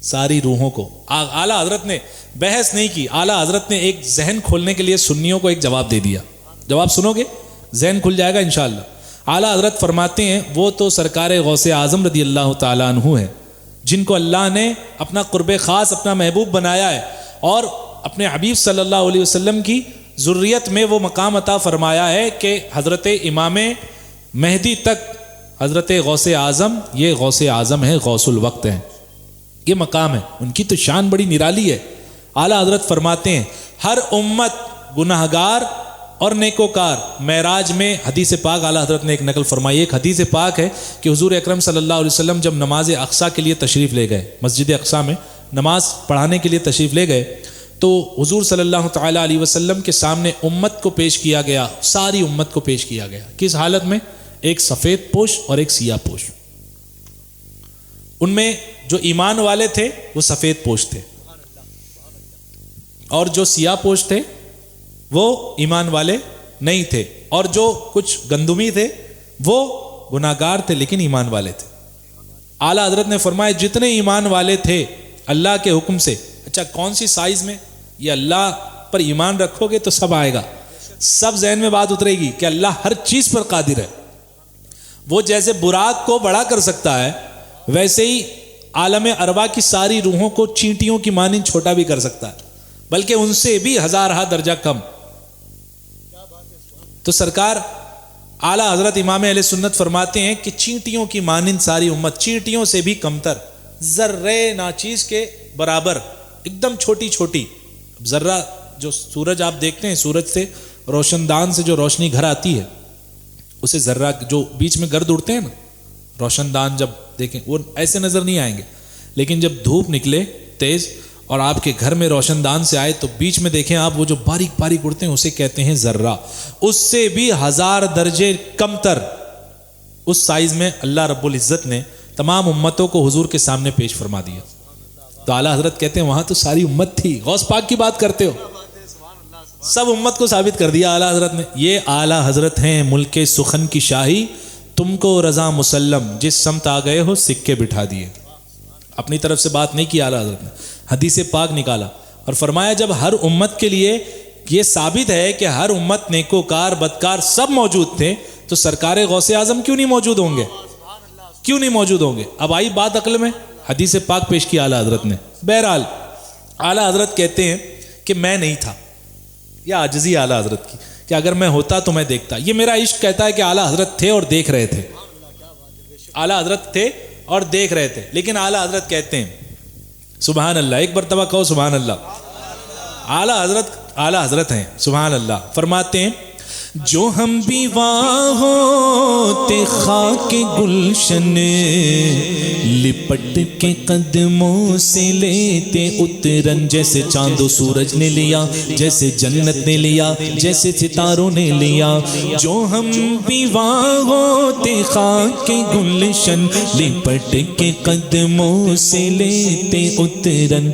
ساری روحوں کو اعلیٰ حضرت نے بحث نہیں کی، اعلیٰ حضرت نے ایک ذہن کھولنے کے لیے سنیوں کو ایک جواب دے دیا۔ جواب سنو گے ذہن کھل جائے گا انشاءاللہ۔ اعلیٰ حضرت فرماتے ہیں وہ تو سرکار غوث اعظم رضی اللہ تعالیٰ عنہ ہے جن کو اللہ نے اپنا قرب خاص، اپنا محبوب بنایا ہے، اور اپنے حبیب صلی اللہ علیہ وسلم کی ذریت میں وہ مقام عطا فرمایا ہے کہ حضرت امام مہدی تک حضرت غوث اعظم، یہ غوث اعظم ہے، غوث الوقت ہیں، یہ مقام ہے، ان کی تو شان بڑی نرالی ہے۔ اعلیٰ حضرت فرماتے ہیں ہر امت گناہگار اور نیکوکار، معراج میں حدیث پاک اعلیٰ حضرت نے ایک نقل فرمائی، ایک حدیث پاک ہے کہ حضور اکرم صلی اللہ علیہ وسلم جب نماز اقصیٰ کے لیے تشریف لے گئے، مسجد اقصیٰ میں نماز پڑھانے کے لیے تشریف لے گئے، تو حضور صلی اللہ تعالیٰ علیہ وسلم کے سامنے امت کو پیش کیا گیا، ساری امت کو پیش کیا گیا، کس حالت میں؟ ایک سفید پوش اور ایک سیاہ پوش۔ ان میں جو ایمان والے تھے وہ سفید پوش تھے، اور جو سیاہ پوش تھے وہ ایمان والے نہیں تھے، اور جو کچھ گندمی تھے وہ گناہگار تھے لیکن ایمان والے تھے۔ اعلیٰ حضرت نے فرمایا جتنے ایمان والے تھے اللہ کے حکم سے، اچھا کون سی سائز میں؟ یہ اللہ پر ایمان رکھو گے تو سب آئے گا، سب ذہن میں بات اترے گی کہ اللہ ہر چیز پر قادر ہے۔ وہ جیسے براق کو بڑا کر سکتا ہے ویسے ہی عالم ارواح کی ساری روحوں کو چینٹیوں کی مانند چھوٹا بھی کر سکتا ہے، بلکہ ان سے بھی ہزارہ درجہ کم۔ تو سرکار اعلیٰ حضرت امام اہل سنت فرماتے ہیں کہ چینٹیوں کی مانند ساری امت، چینٹیوں سے بھی کمتر، ذرے ناچیز کے برابر، ایک دم چھوٹی چھوٹی۔ ذرہ جو سورج آپ دیکھتے ہیں، سورج سے روشن دان سے جو روشنی گھر آتی ہے اسے ذرہ، جو بیچ میں گرد اڑتے ہیں نا روشن دان، جب دیکھیں وہ ایسے نظر نہیں آئیں گے، لیکن جب دھوپ نکلے تیز اور آپ کے گھر میں روشن دان سے آئے تو بیچ میں دیکھیں آپ وہ جو باریک باریک اڑتے ہیں اسے کہتے ہیں ذرہ، اس سے بھی ہزار درجے کم تر اس سائز میں اللہ رب العزت نے تمام امتوں کو حضور کے سامنے پیش فرما دیا۔ تو اعلیٰ حضرت کہتے ہیں وہاں تو ساری امت تھی، غوث پاک کی بات کرتے ہو، سب امت کو ثابت کر دیا اعلیٰ حضرت نے۔ یہ اعلیٰ حضرت ہیں ملک سخن کی شاہی، تم کو رضا مسلم، جس سمت آ گئے ہو سکے بٹھا دیے۔ اپنی طرف سے بات نہیں کی اعلیٰ حضرت نے، حدیث پاک نکالا اور فرمایا جب ہر امت کے لیے یہ ثابت ہے کہ ہر امت نیکوکار بدکار سب موجود تھے تو سرکار غوث اعظم کیوں نہیں موجود ہوں گے؟ کیوں نہیں موجود ہوں گے؟ اب آئی بات عقل میں، حدیث پاک پیش کی اعلیٰ حضرت نے۔ بہرحال اعلیٰ حضرت کہتے ہیں کہ میں نہیں تھا، یہ عاجزی اعلیٰ حضرت کی کہ اگر میں ہوتا تو میں دیکھتا۔ یہ میرا عشق کہتا ہے کہ اعلیٰ حضرت تھے اور دیکھ رہے تھے، اعلیٰ حضرت تھے اور دیکھ رہے تھے، لیکن اعلیٰ حضرت کہتے ہیں سبحان اللہ، ایک مرتبہ کہو سبحان اللہ۔ اعلیٰ حضرت ہیں سبحان اللہ، فرماتے ہیں جو ہم بھی ہوتے خاک گلشن، لپٹ کے قدموں سے لیتے اترن، جیسے چاند و سورج نے لیا، جیسے جنت نے لیا، جیسے ستاروں نے لیا۔ جو ہم بھی ہوتے خاک گلشن، لپٹ کے قدموں سے لیتے اترن،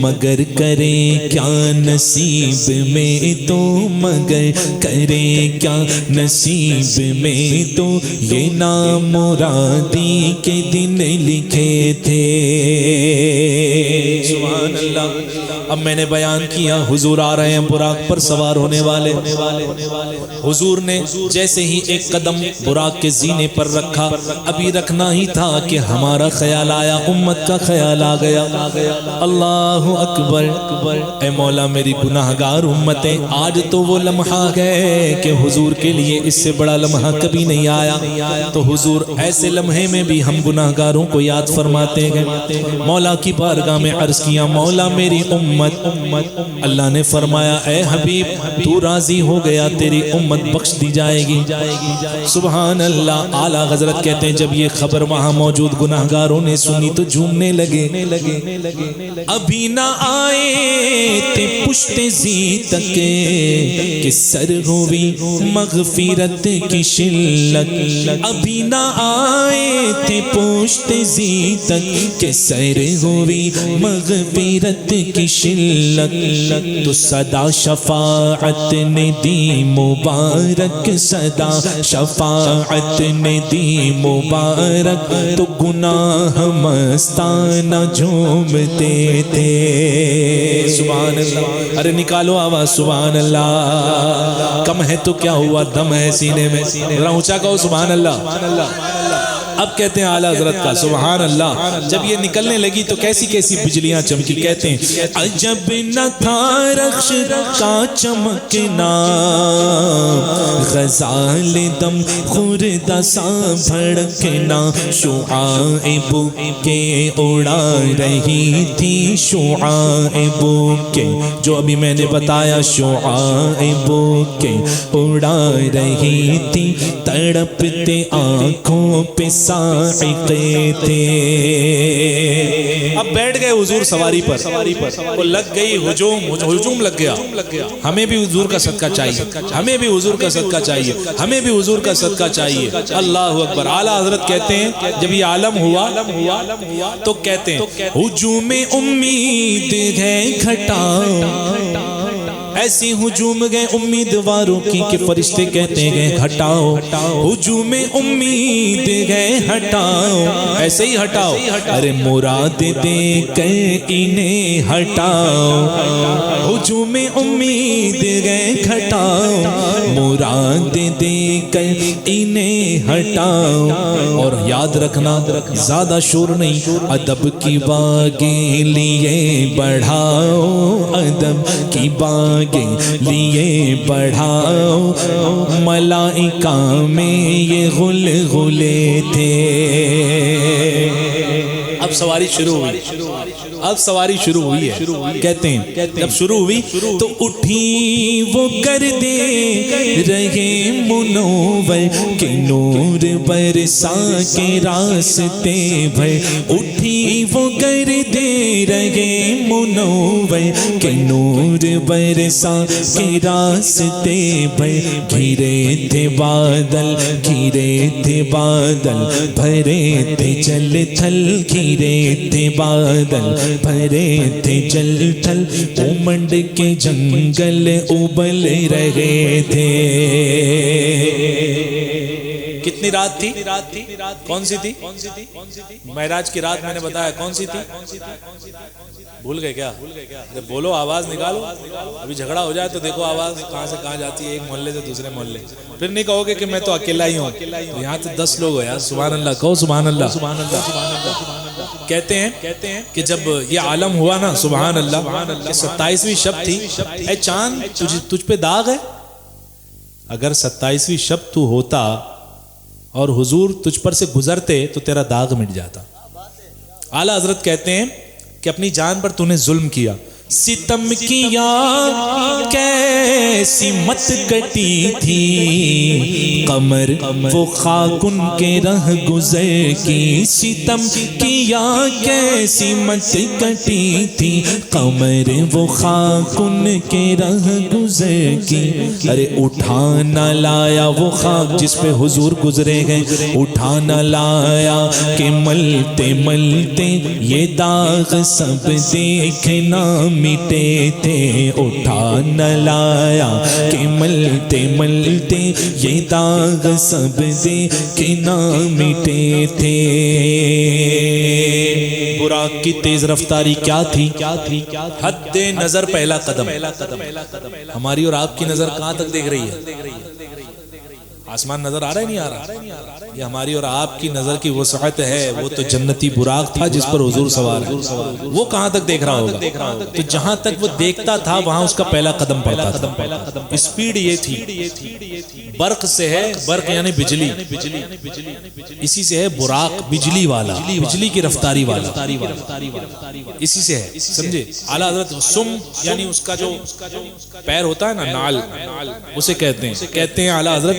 مگر کرے کیا نصیب میں تو، مگر کرے کیا نصیب میں تو، یہ نامرادی کے دن لکھے تھے۔ سبحان اللہ۔ اب میں نے بیان کیا حضور آ رہے ہیں براق پر سوار ہونے والے، حضور نے جیسے ہی ایک قدم براق کے زینے پر رکھا، ابھی رکھنا ہی تھا کہ ہمارا خیال آیا، امت کا خیال آ گیا۔ اللہ اکبر، اے مولا میری گناہگار امتیں، آج تو وہ لمحہ ہے کہ حضور کے لیے اس سے بڑا لمحہ کبھی نہیں آیا، تو حضور ایسے لمحے میں بھی ہم گناہگاروں کو یاد فرماتے گئے۔ مولا کی بارگاہ میں عرض کیا مولا میری امت، اللہ نے فرمایا اے حبیب تو راضی ہو گیا، تیری امت بخش دی جائے گی۔ سبحان اللہ۔ اعلیٰ حضرت کہتے ہیں جب یہ خبر وہاں موجود گناہگاروں نے سنی تو جھومنے لگے، ابھی نہ آئے تھے پشت زی تک کہ سر ہوئی مغفرت کی شلت، ابھی نہ آئے تھے پشت زی تک کہ سر ہوئی مغفرت کی شلت، تو صدا شفاعت نے دی مبارک، صدا شفاعت نے دی مبارک، تو گناہ مستانہ جھومتے تھے۔ سبحان اللہ۔ ارے نکالو آواز سبحان اللہ، کم ہے تو کیا ہوا، دم ہے سینے میں، ذرا اونچا کہو سبحان اللہ۔ اب کہتے ہیں اعلیٰ حضرت کا سبحان اللہ، جب یہ نکلنے لگی تو کیسی کیسی بجلیاں چمکی. کہتے ہیں عجب نہ تھا رخش کا چمکنا، غزال دم خوردہ سا بھڑکنا، شعاع کے اڑا رہی تھی، شعاع کے جو ابھی میں نے بتایا، شعاع کے اڑا رہی تھی، تڑپتے آنکھوں پہ صاعقے تھے. اب بیٹھ گئے حضور سواری پر، وہ لگ گئی ہجوم لگ گیا. ہمیں بھی حضور کا صدقہ چاہیے، ہمیں بھی حضور کا صدقہ چاہیے، ہمیں بھی حضور کا صدقہ چاہیے. اللہ اکبر. اعلیٰ حضرت کہتے ہیں جب یہ عالم ہوا تو کہتے ہیں ہجوم امید ہے گھٹاؤ، ایسی ہجوم گئے امیدواروں کی کہ فرشتے کہتے گئے ہٹاؤ، ہجوم امید گئے ہٹاؤ، ایسے ہی ہٹاؤ، ارے مراد دے کر انہیں ہٹاؤ، ہجوم امید گئے ہٹاؤ، مراد دے کر انہیں ہٹاؤ. اور یاد رکھنا زیادہ شور نہیں، ادب کی باغیں لیے بڑھاؤ، ادب کی باغیں لیے بڑھاؤ، ملائکہ میں یہ غلغلے تھے. اب سواری شروع ہوئی، اب سواری شروع ہوئی ہے. کہتے ہیں جب شروع ہوئی تو اٹھی وہ کر دے رہے منور کے نور برسا کے راستے بھر، اٹھی وہ کر دے رہے منور کے نور برسا کے راستے بھر. گھرے تھے بادل، گھرے تھے بادل، بھرے تھے جل تھل، گھرے تھے بادل، بھرے تھے جل تھل، امنڈ کے جنگل ابل رہے تھے. کتنی رات تھی؟ کون سی تھی؟ معراج کی رات میں نے بتایا کون سی تھی؟ بھول گئے کیا؟ بولو، آواز نکالو. ابھی جھگڑا ہو جائے تو دیکھو آواز کہاں سے کہاں جاتی ہے، ایک محلے سے دوسرے محلے. پھر نہیں کہو گے کہ میں تو اکیلا ہی ہوں. یہاں تو 10 لوگ ہو یار. سبحان اللہ کہو، سبحان اللہ. کہتے ہیں کہ جب یہ عالم ہوا نا، سبحان اللہ، کہ 27ویں شب تھی. اے چاند تجھ پہ داغ ہے؟ اگر 27ویں شب تو ہوتا اور حضور تجھ پر سے گزرتے تو تیرا داغ مٹ جاتا. اعلیٰ حضرت کہتے ہیں کہ اپنی جان پر تو نے ظلم کیا، ستم کیا کیسی مت کٹی تھی، قمر وہ خاکن کے رہ گزر کی، ستم کیا کیسی مت کٹی تھی، قمر وہ خاکن کے رہ گزر کی. ارے اٹھا نہ لایا وہ خاک جس پہ حضور گزرے گئے، اٹھا نہ لایا کہ ملتے ملتے یہ داغ سب دیکھنا مٹے تھے، اٹھا نہ لایا کہ ملتے ملتے یہ داغ سب دیکھنا مٹے تھے. براق کی تیز رفتاری کیا تھی؟ حد نظر پہلا قدم. ہماری اور آپ کی نظر کہاں تک دیکھ رہی ہے؟ آسمان نظر آ رہا ہے نہیں آ رہا؟ یہ ہماری اور آپ کی نظر کی وسعت ہے. وہ تو جنتی براق تھا جس پر حضور سوار ہے، وہ کہاں تک دیکھ رہا ہوگا؟ تو جہاں تک وہ دیکھتا تھا وہاں اس کا پہلا قدم پڑتا تھا. اسپیڈ یہ تھی. برق سے ہے، برق یعنی بجلی، اسی سے ہے براق، بجلی والا، بجلی کی رفتاری والا، اسی سے ہے. سمجھے؟ اعلیٰ حضرت سم یعنی اس کا جو پیر ہوتا ہے نا، نال، اسے کہتے ہیں اعلیٰ حضرت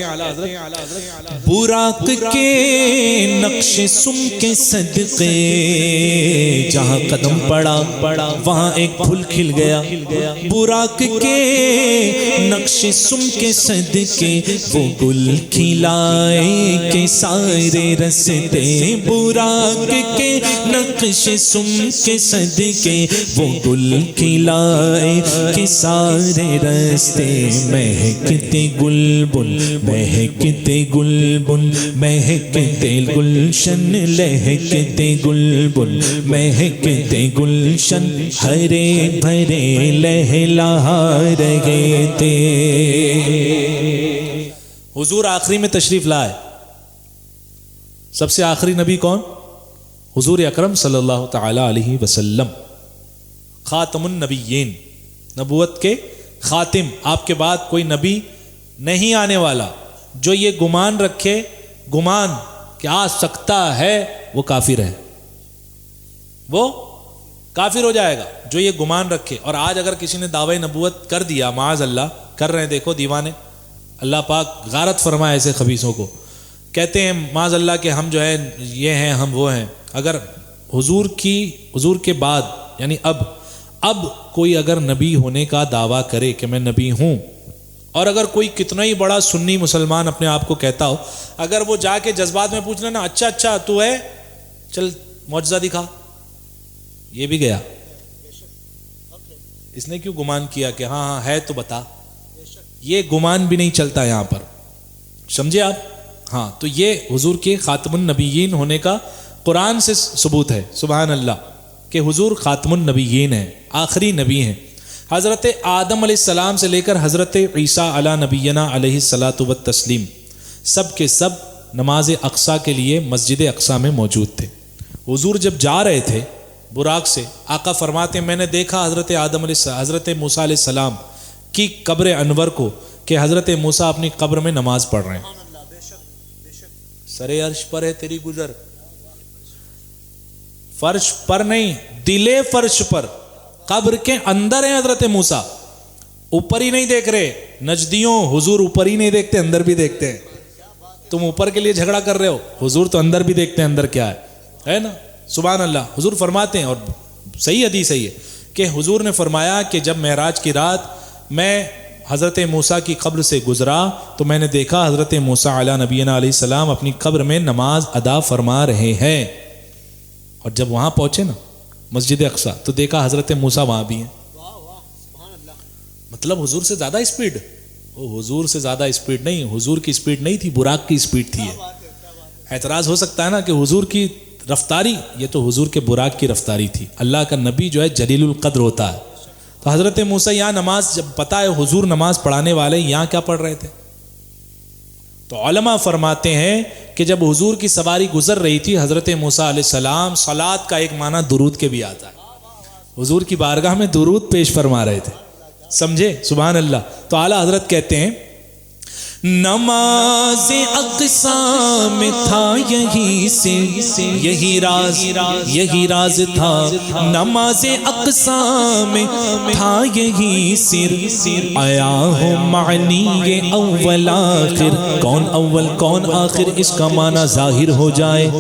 براق کے نقش سم کے صدقے، جہاں قدم پڑا وہاں ایک پھول کھل گیا. براق کے نقش سم کے صدقے وہ گل کھلائے کہ سارے رستے، براق کے نقش سم کے صدقے وہ گل کھلائے کہ سارے رستے. مہکتے گلبن، مہکتے گلبن، مہکتے گلشن، لہکتے گلبن، مہکتے گلشن، ہرے بھرے لہلا رہے تھے. حضور آخری میں تشریف لائے. سب سے آخری نبی کون؟ حضور اکرم صلی اللہ تعالی علیہ وسلم، خاتم النبیین، نبوت کے خاتم. آپ کے بعد کوئی نبی نہیں آنے والا. جو یہ گمان رکھے، گمان کہ آ سکتا ہے، وہ کافر ہے، وہ کافر ہو جائے گا. جو یہ گمان رکھے. اور آج اگر کسی نے دعوی نبوت کر دیا، معاذ اللہ کر رہے ہیں، دیکھو دیوانے، اللہ پاک غارت فرمائے ایسے خبیثوں کو. کہتے ہیں معاذ اللہ کہ ہم جو ہے یہ ہیں، ہم وہ ہیں. اگر حضور کے بعد یعنی اب کوئی اگر نبی ہونے کا دعویٰ کرے کہ میں نبی ہوں، اور اگر کوئی کتنا ہی بڑا سنی مسلمان اپنے آپ کو کہتا ہو، اگر وہ جا کے جذبات میں پوچھ لینا اچھا تو ہے، چل معجزہ دکھا، یہ بھی گیا. اس نے کیوں گمان کیا کہ ہاں ہے تو بتا؟ یہ گمان بھی نہیں چلتا یہاں پر، سمجھے آپ؟ ہاں، تو یہ حضور کے خاتم النبیین ہونے کا قرآن سے ثبوت ہے. سبحان اللہ کہ حضور خاتم النبیین ہیں، آخری نبی ہیں. حضرت آدم علیہ السلام سے لے کر حضرت عیسیٰ علی نبینا علیہ الصلاۃ والتسلیم سب کے سب نماز اقصیٰ کے لیے مسجد اقصیٰ میں موجود تھے. حضور جب جا رہے تھے براق سے، آقا فرماتے ہیں میں نے دیکھا حضرت موسیٰ علیہ السلام کی قبر انور کو کہ حضرت موسیٰ اپنی قبر میں نماز پڑھ رہے ہیں. سر عرش پر ہے تیری گزر، فرش پر نہیں، دلے فرش پر، قبر کے اندر ہیں حضرت موسیٰ، اوپر ہی نہیں دیکھ رہے. نجدیوں، حضور اوپر ہی نہیں دیکھتے، اندر بھی دیکھتے ہیں. تم اوپر کے لیے جھگڑا کر رہے ہو، حضور تو اندر بھی دیکھتے ہیں اندر کیا ہے نا. سبحان اللہ. حضور فرماتے ہیں، اور صحیح حدیث ہے یہ، کہ حضور نے فرمایا کہ جب معراج کی رات میں حضرت موسیٰ کی قبر سے گزرا تو میں نے دیکھا حضرت موسیٰ علی نبینا علیہ السلام اپنی قبر میں نماز ادا فرما رہے ہیں. اور جب وہاں پہنچے نا مسجد اقصیٰ تو دیکھا حضرت موسیٰ وہاں بھی ہیں. مطلب حضور سے زیادہ اسپیڈ، حضور سے زیادہ اسپیڈ نہیں، حضور کی اسپیڈ نہیں تھی، براق کی اسپیڈ تھی. اعتراض ہو سکتا ہے نا کہ حضور کی رفتاری، یہ تو حضور کے براق کی رفتاری تھی. اللہ کا نبی جو ہے جلیل القدر ہوتا ہے. تو حضرت موسیٰ یہاں نماز، جب پتا ہے حضور نماز پڑھانے والے، یہاں کیا پڑھ رہے تھے؟ تو علماء فرماتے ہیں کہ جب حضور کی سواری گزر رہی تھی حضرت موسیٰ علیہ السلام، صلات کا ایک معنی درود کے بھی آتا ہے، حضور کی بارگاہ میں درود پیش فرما رہے تھے. سمجھے؟ سبحان اللہ. تو اعلیٰ حضرت کہتے ہیں نماز اقصیٰ میں تھا یہی سے یہی راز تھا. نماز اقصیٰ میں تھا یہی سر، آیا ہو معنی یہ اول آخر. کون اول کون آخر، اس کا معنی ظاہر ہو جائے.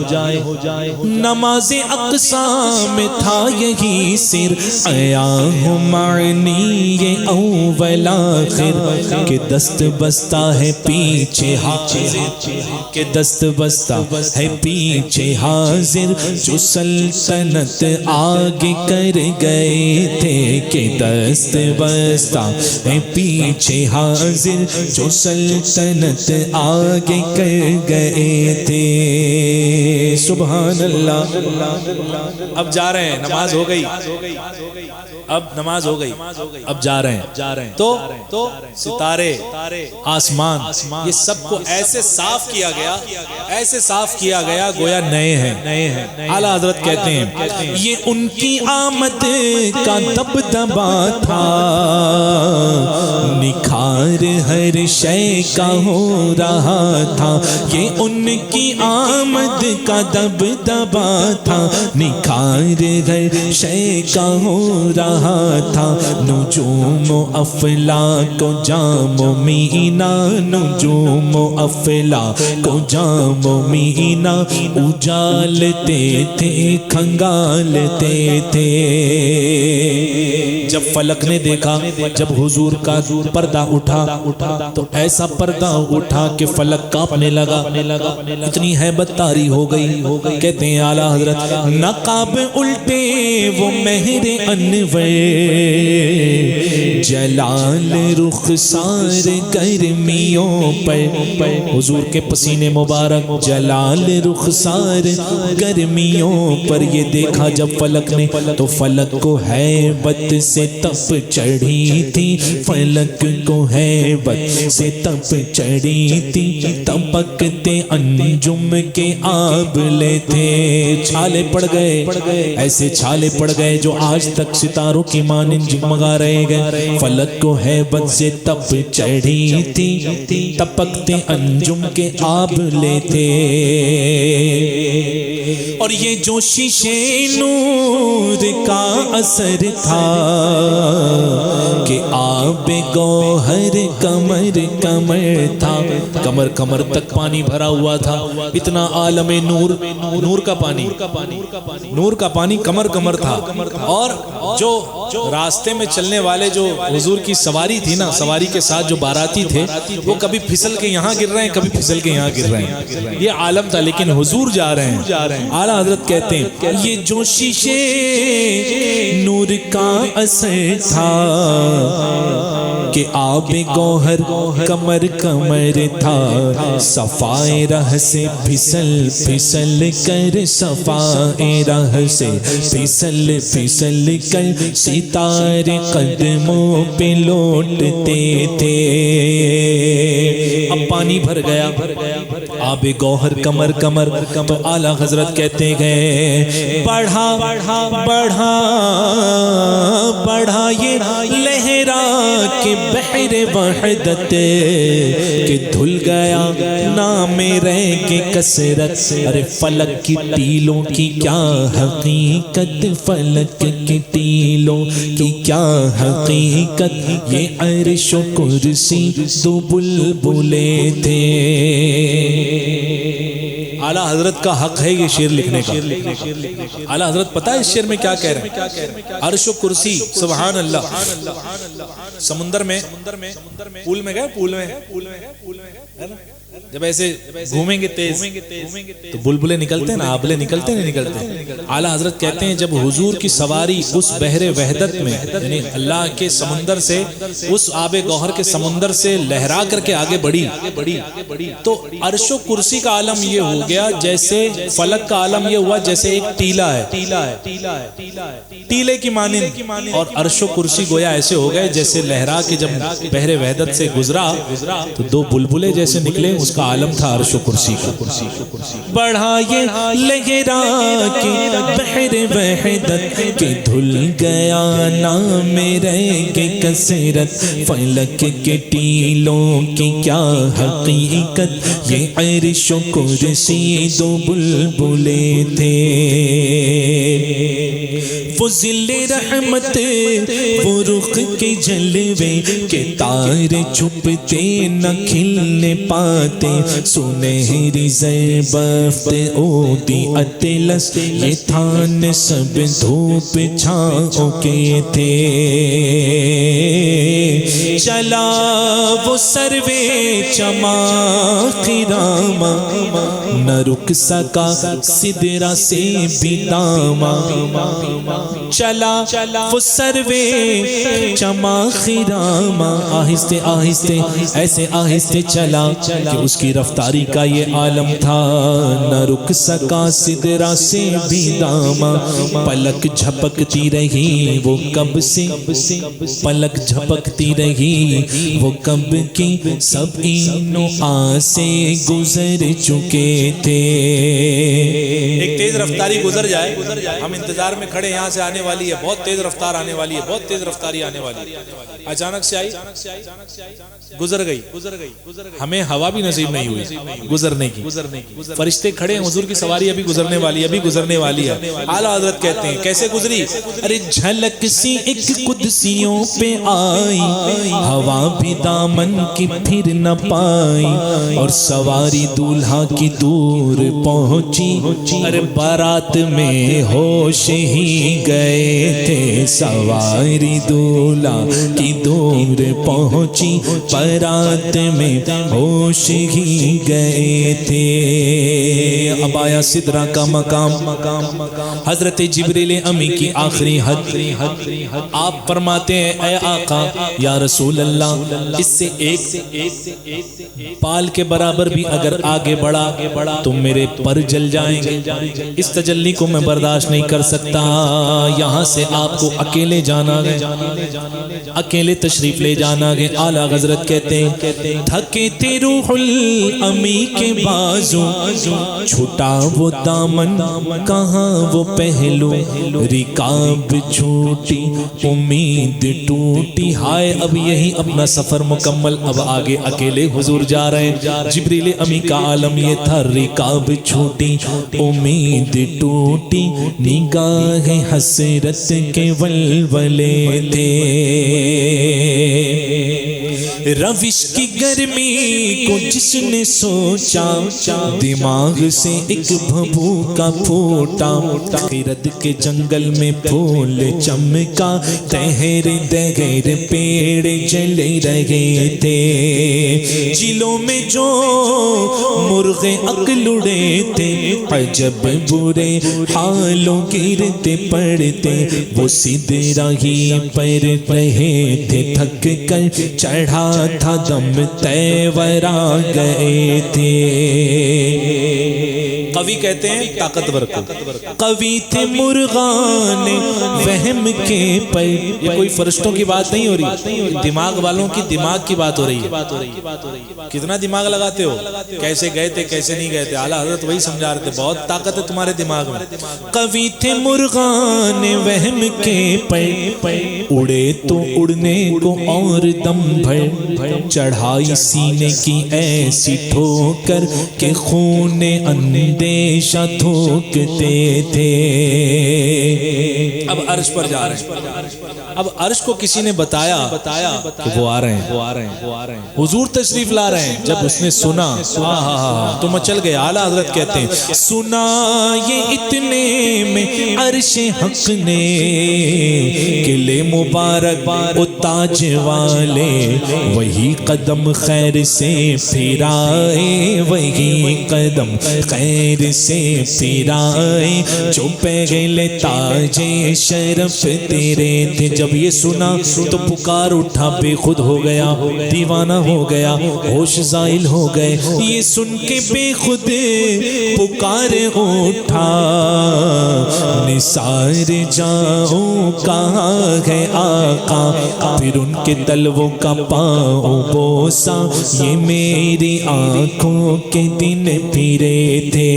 نماز اقصیٰ میں تھا یہی سر، آیا ہو معنی یہ اول آخر. کہ دست بستہ ہے پیچھے حاضر، کہ دست بستہ ہے پیچھے حاضر. جو سلطنت آگے کر گئے تھے، کہ دست بستہ ہے پیچھے حاضر. جو سلطنت آگے کر گئے تھے. سبحان اللہ. اب جا رہے ہیں، نماز ہو گئی، اب نماز ہو گئی، اب جا رہے ہیں. تو ستارے، آسمان، یہ سب کو ایسے صاف کیا گیا، ایسے صاف کیا گیا گویا نئے ہیں. اعلیٰ حضرت کہتے ہیں یہ ان کی آمد کا دبدبا تھا، نکھار ہر شے کا ہو رہا تھا. یہ ان کی آمد کا دبدبا تھا، نکھار ہر شے کا ہو رہا تھا. نجوم و افلاک و جام و مینا، نجوم و افلاک کو جام و مینا اجالتے تھے، کھنگالتے تھے. جب فلک نے دیکھا، جب حضور کا پردہ اٹھا تو ایسا پردہ اٹھا کہ فلک کانپنے لگا، اتنی ہیبت طاری ہو گئی. کہتے ہیں اعلیٰ حضرت نقاب الٹے وہ مہر انور، جلال رخسار گرمیوں پر، حضور کے پسینے مبارک جلال رخسار گرمیوں پر، یہ دیکھا جب فلک نے تو فلک کو ہیبت سے تپ چڑھی تھی، فلک کو ہیبت سے تپ چڑھی تھی، تپکتے انجم کے آبلے تھے، چھالے پڑ گئے، ایسے چھالے پڑ گئے جو آج تک ستاروں کی مانند جگمگا رہے گئے، فلک کو ہیبت سے تپ چڑھی تھی، تپکتے انجم کے آبلے تھے، اور یہ جو شیشے نور کا اثر تھا کہ آب گوہر کمر کمر تھا، کمر کمر تک پانی بھرا ہوا تھا، اتنا عالم نور، نور کا پانی، نور کا پانی کمر کمر تھا، اور جو راستے میں چلنے والے جو حضور کی سواری تھی نا، سواری کے ساتھ جو باراتی تھے، وہ کبھی پھسل کے یہاں گر رہے ہیں، کبھی پھسل کے یہاں گر رہے ہیں، یہ عالم تھا، لیکن حضور جا رہے ہیں۔ اعلیٰ حضرت کہتے ہیں یہ جو شیشے نور کا اثر تھا کہ آب گوہر کمر کمر تھا، صفائے رہ سے پھسل پھسل کر، صفائے رہ سے پھسل پھسل کر، ستارے قدموں پہ لوٹتے تھے۔ اب پانی بھر گیا، آب گوہر کمر کمر، تو اعلیٰ حضرت کہتے گئے بڑھا بڑھا بڑھا یہ لہرا کے بحر وحدت کہ دھل گیا نام رہ کے کثرت، ارے فلک کی ٹیلوں کی کیا حقیقت، فلک کی ٹیلوں کی کیا حقیقت، یہ عرش و کرسی دو بلبلے تھے۔ اعلیٰ حضرت کا حق ہے یہ شعر لکھنے کا۔ اعلیٰ حضرت پتہ ہے اس شعر میں کیا کہہ رہے ہیں؟ عرش و کرسی، سبحان اللہ، سمندر میں پول میں گئے، پول میں جب ایسے گھومیں گے تیز تو بلبلے نکلتے ہیں نا، آبلے نکلتے نہیں نکلتے۔ اعلیٰ حضرت کہتے ہیں جب حضور کی سواری اس بحر وحدت میں، یعنی اللہ کے سمندر سے، اس آب گوہر کے سمندر سے لہرا کر کے آگے بڑھی، تو عرش و کرسی کا عالم یہ ہو گیا جیسے فلک کا عالم یہ ہوا جیسے ایک ٹیلا ہے، ٹیلے کی مانند، اور عرش و کرسی گویا ایسے ہو گئے جیسے لہرا کے جب بحر وحدت سے گزرا تو دو بلبلے جیسے نکلے، اس کا عالم تھا عرش و کرسی کا۔ بڑھا یہ لہرا کے بحر وحدت کہ دھل گیا نام رہ کے کثرت، فلک کے ٹیلوں کی کیا حقیقت، یہ عرش و کرسی دو بلبلے تھے۔ وہ ذل رحمت وہ رخ کے جلوے کے تارے چھپتے نہ کھلنے پاتے، سنہری زربفت اودی اطلس یہ تھان سب دھوپ چھاؤں کے تھے۔ چلا وہ سروے چماخ راما نہ رک سکا سدرا سے بھی داما، چلا وہ سروے چماخ راما، آہستے آہستے ایسے آہستے چلا کہ اس کی رفتاری کا یہ عالم تھا، نہ رک سکا سدرا سے بھی داما، پلک جھپکتی رہی وہ کب سے، پلک جھپکتی رہی وہ کب کی، سب اینوں آسے گزر چکے تھے۔ ایک تیز رفتاری گزر جائے، ہم انتظار میں کھڑے، یہاں سے آنے والی ہے، بہت تیز رفتار آنے والی ہے، بہت تیز رفتاری آنے والی ہے، اچانک سے آئی، گزر گئی، ہمیں ہوا بھی نصیب نہیں ہوئی گزرنے کی، فرشتے کھڑے ہیں، حضور کی سواری ابھی گزرنے والی ہے، ابھی گزرنے والی ہے۔ اعلیٰ حضرت کہتے ہیں کیسے گزری؟ ارے جھلک سی ایک قدسیوں پہ آئی، ہوا بھی دامن کی پھر نہ پائی، اور سواری دولہا کی دور پہنچی، ارے بارات میں ہوش ہی گئے تھے، سواری دولہا کی دور پہنچی، بارات میں ہوش ہی گئے تھے۔ اب آیا سدرہ کا مقام، حضرت جبریل امی کی آخری حد۔ آپ فرماتے ہیں اے آقا یا رسول اللہ، اس سے ایک پال کے برابر بھی اگر آگے بڑھا تو میرے پر جل جائیں گے، اس تجلی کو میں برداشت نہیں کر سکتا، یہاں سے آپ کو اکیلے جانا گے، اکیلے تشریف لے جانا گے۔ اعلیٰ حضرت کہتے ہیں تھکے تھے روح الامی کے بازو، چھٹا وہ دامن کہاں وہ پہلو، رکاب چھوٹی امید ٹوٹی، ہائے اب یہی اپنا سفر مکمل، اب آگے اکیلے حضور جا رہے ہیں۔ جبریل امی کا عالم یہ تھا، رکاب چھوٹی امید ٹوٹی، نگاہ حسرت کے ولولے تھے، روش کی گرمی کو جس نے سوچا، دماغ سے ایک بھبوکا پھوٹا، خیرت کے جنگل میں پھول چمکا، تہر دگر پیڑ جل رہے تھے، چلوں میں جو مرغ عقل اڑے تھے، عجب برے حالوں گرتے پڑتے، وہ سدرہ ہی پر رہے تھے، تھک کر چڑھا تھا دم تیورا گئے تھے۔ قوی کہتے ہیں طاقتور کو، قوی تھے مرغان وہم کے پر، یہ کوئی فرشتوں کی بات نہیں ہو رہی، دماغ والوں کی دماغ کی بات ہو رہی ہے۔ کتنا دماغ لگاتے ہو، کیسے گئے تھے کیسے نہیں گئے تھے، اعلیٰ حضرت وہی سمجھا رہے تھے، بہت طاقت ہے تمہارے دماغ میں۔ قوی تھے مرغان وہم کے پر، اڑے تو اڑنے کو اور دم بھر، چڑھائی سینے کی ایسی ٹھوکر کہ خون اندیشہ تھوکتے تھے۔ اب عرش پر جا رہے ہیں، اب عرش کو کسی نے بتایا کہ وہ آ رہے ہیں، حضور تشریف لا رہے ہیں۔ جب اس نے سنا تو مچل گئے۔ اعلیٰ حضرت کہتے ہیں سنا یہ اتنے میں عرش حق نے، قلعے مبارک و تاج والے، وہی قدم خیر سے پھرائے، وہی قدم خیر سے پھرائے، جو پہلے تاج شرف تیرے تھے۔ جب یہ سنا تو پکار اٹھا، بے خود ہو گیا، دیوانہ ہو گیا، ہوش زائل ہو گئے، یہ سن کے بے خود پکار اٹھا، نثار جاؤں کہاں ہے آقا، پھر ان کے تلووں کا پاؤں بوسا، یہ میری آنکھوں کے دن پھرے تھے۔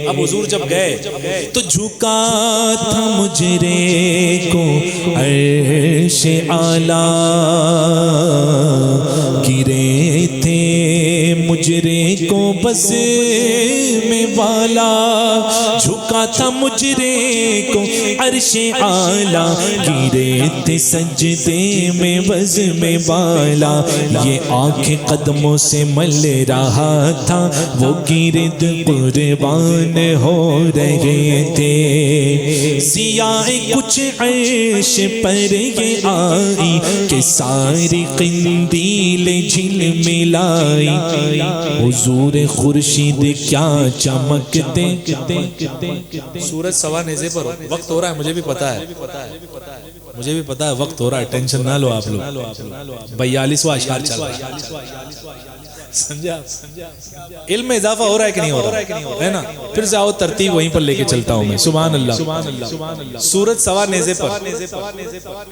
اب حضور جب گئے تو جھکا تھا مجرے کو عرش اعلیٰ، گرے تھے مجرے کو بس میں بالا، جھکا تھا مجرے کو عرش اعلیٰ، گرے تھے سجدے میں بز میں بالا، یہ آنکھیں قدموں سے مل رہا تھا، وہ گرد قربان ہو رہے تھے، سیاہ کچھ عرش پر یہ آئی کہ ساری قندیل جھلملائی، حضور خورشید کیا چمکتے، سورج سوا نیزے پر، وقت ہو رہا ہے، مجھے بھی پتا ہے، مجھے بھی پتا ہے وقت ہو رہا ہے، ٹینشن نہ لو آپ لوگ، 42واں اشعار چل رہا ہے، سمجھا؟ علم میں اضافہ ہو رہا ہے کہ نہیں ہو رہا ہے نا؟ پھر سے آؤ ترتیب وہیں پر لے کے چلتا ہوں میں۔ سبحان اللہ۔ سورج سوا نیزے پر،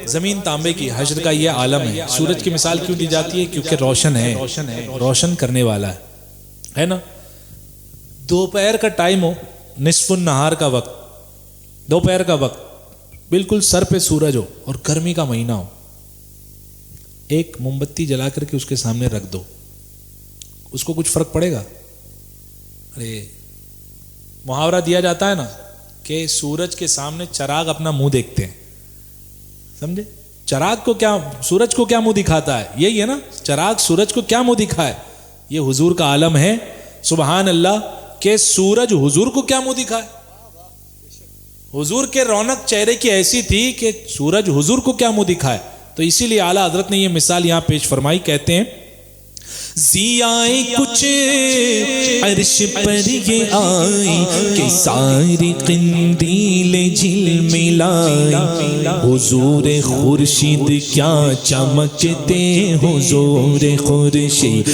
زمین تانبے کی، حشر کا یہ عالم ہے۔ سورج کی مثال کیوں دی جاتی ہے؟ کیونکہ روشن ہے، روشن کرنے والا ہے نا۔ دوپہر کا ٹائم ہو، نصف النہار کا وقت، دوپہر کا وقت، بالکل سر پہ سورج ہو اور گرمی کا مہینہ ہو، ایک موم بتی جلا کر کے اس کے سامنے رکھ دو، اس کو کچھ فرق پڑے گا؟ ارے محاورہ دیا جاتا ہے نا کہ سورج کے سامنے چراغ اپنا منہ دیکھتے ہیں، سمجھے؟ چراغ کو کیا، سورج کو کیا منہ دکھاتا ہے؟ یہی ہے نا، چراغ سورج کو کیا منہ دکھائے؟ یہ حضور کا عالم ہے. سبحان اللہ. کہ سورج حضور کو کیا منہ دکھائے. حضور کے رونق چہرے کی ایسی تھی کہ سورج حضور کو کیا منہ دکھائے. تو اسی لیے اعلیٰ حضرت نے یہ مثال یہاں پیش فرمائی. کہتے ہیں ضیائے کچھ عرش پر یہ آئی کہ ساری قندیل جھلملائی. حضور خورشید کیا چمکتے, حضور خورشید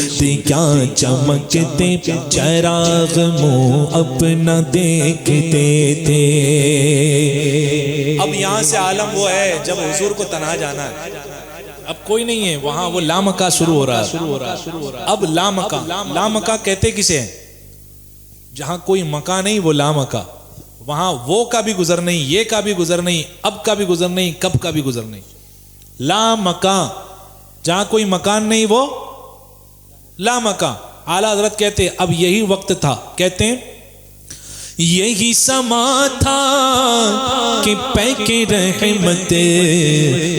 کیا چمکتے, چراغ منہ اپنا دیکھتے تھے. اب یہاں سے عالم وہ ہے جب حضور کو تنہا جانا ہے, اب کوئی نہیں ہے وہاں, وہ لامکا شروع ہو رہا ہے. اب لامکا, لامکا کہتے کسے ہیں؟ جہاں کوئی مکہ نہیں وہ لامکا. وہاں وہ کا بھی گزر نہیں, یہ کا بھی گزر نہیں, اب کا بھی گزر نہیں, کب کا بھی گزر نہیں. لامکا, جہاں کوئی مکان نہیں وہ لامکا. اعلیٰ حضرت کہتے اب یہی وقت تھا. کہتے ہیں یہی سما تھا کہ پیک رحمت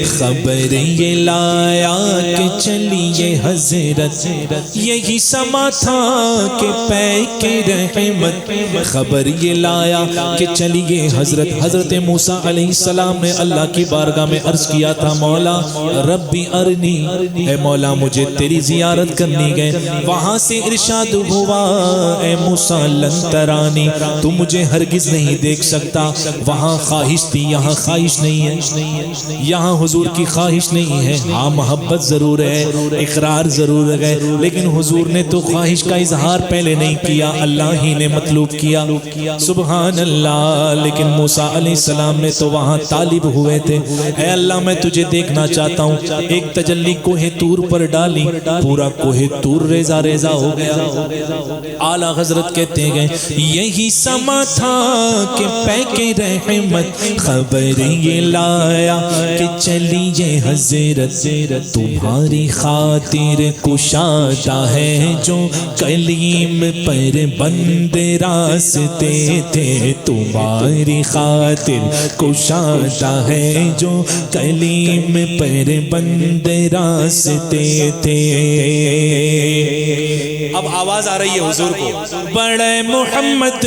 خبر یہ لایا کہ چلیے حضرت. یہی سما تھا کہ پیک رحمت خبر یہ لایا کہ چلیے حضرت. حضرت موسیٰ علیہ السلام نے اللہ کی بارگاہ میں عرض کیا تھا مولا ربی ارنی, اے مولا مجھے تیری زیارت کرنی گئے. وہاں سے ارشاد ہوا اے موسیٰ لن ترانی, تو مجھے ہرگز نہیں دیکھ سکتا. وہاں خواہش تھی, یہاں خواہش نہیں ہے. یہاں حضور کی خواہش نہیں ہے. ہاں محبت ضرور ہے, اقرار ضرور ہے, لیکن حضور نے تو خواہش کا اظہار پہلے نہیں کیا, اللہ ہی نے مطلوب کیا. سبحان اللہ. لیکن موسیٰ علیہ السلام نے تو وہاں طالب ہوئے تھے, اے اللہ میں تجھے دیکھنا چاہتا ہوں. ایک تجلی کوہ طور پر ڈالی, پورا کوہ طور ریزہ ریزہ ہو گیا. اعلیٰ حضرت کہتے ہیں یہی سما تھا کہ پیک رحمت خبر یہ لایا کہ چلیے حضرت. تمہاری خاطر کشادہ ہے جو کلیم پر بند راستے تھے. تمہاری خاطر کشادہ ہے جو کلیم پر بند راستے تھے. اب آواز آ رہی ہے حضور کو, بڑے محمد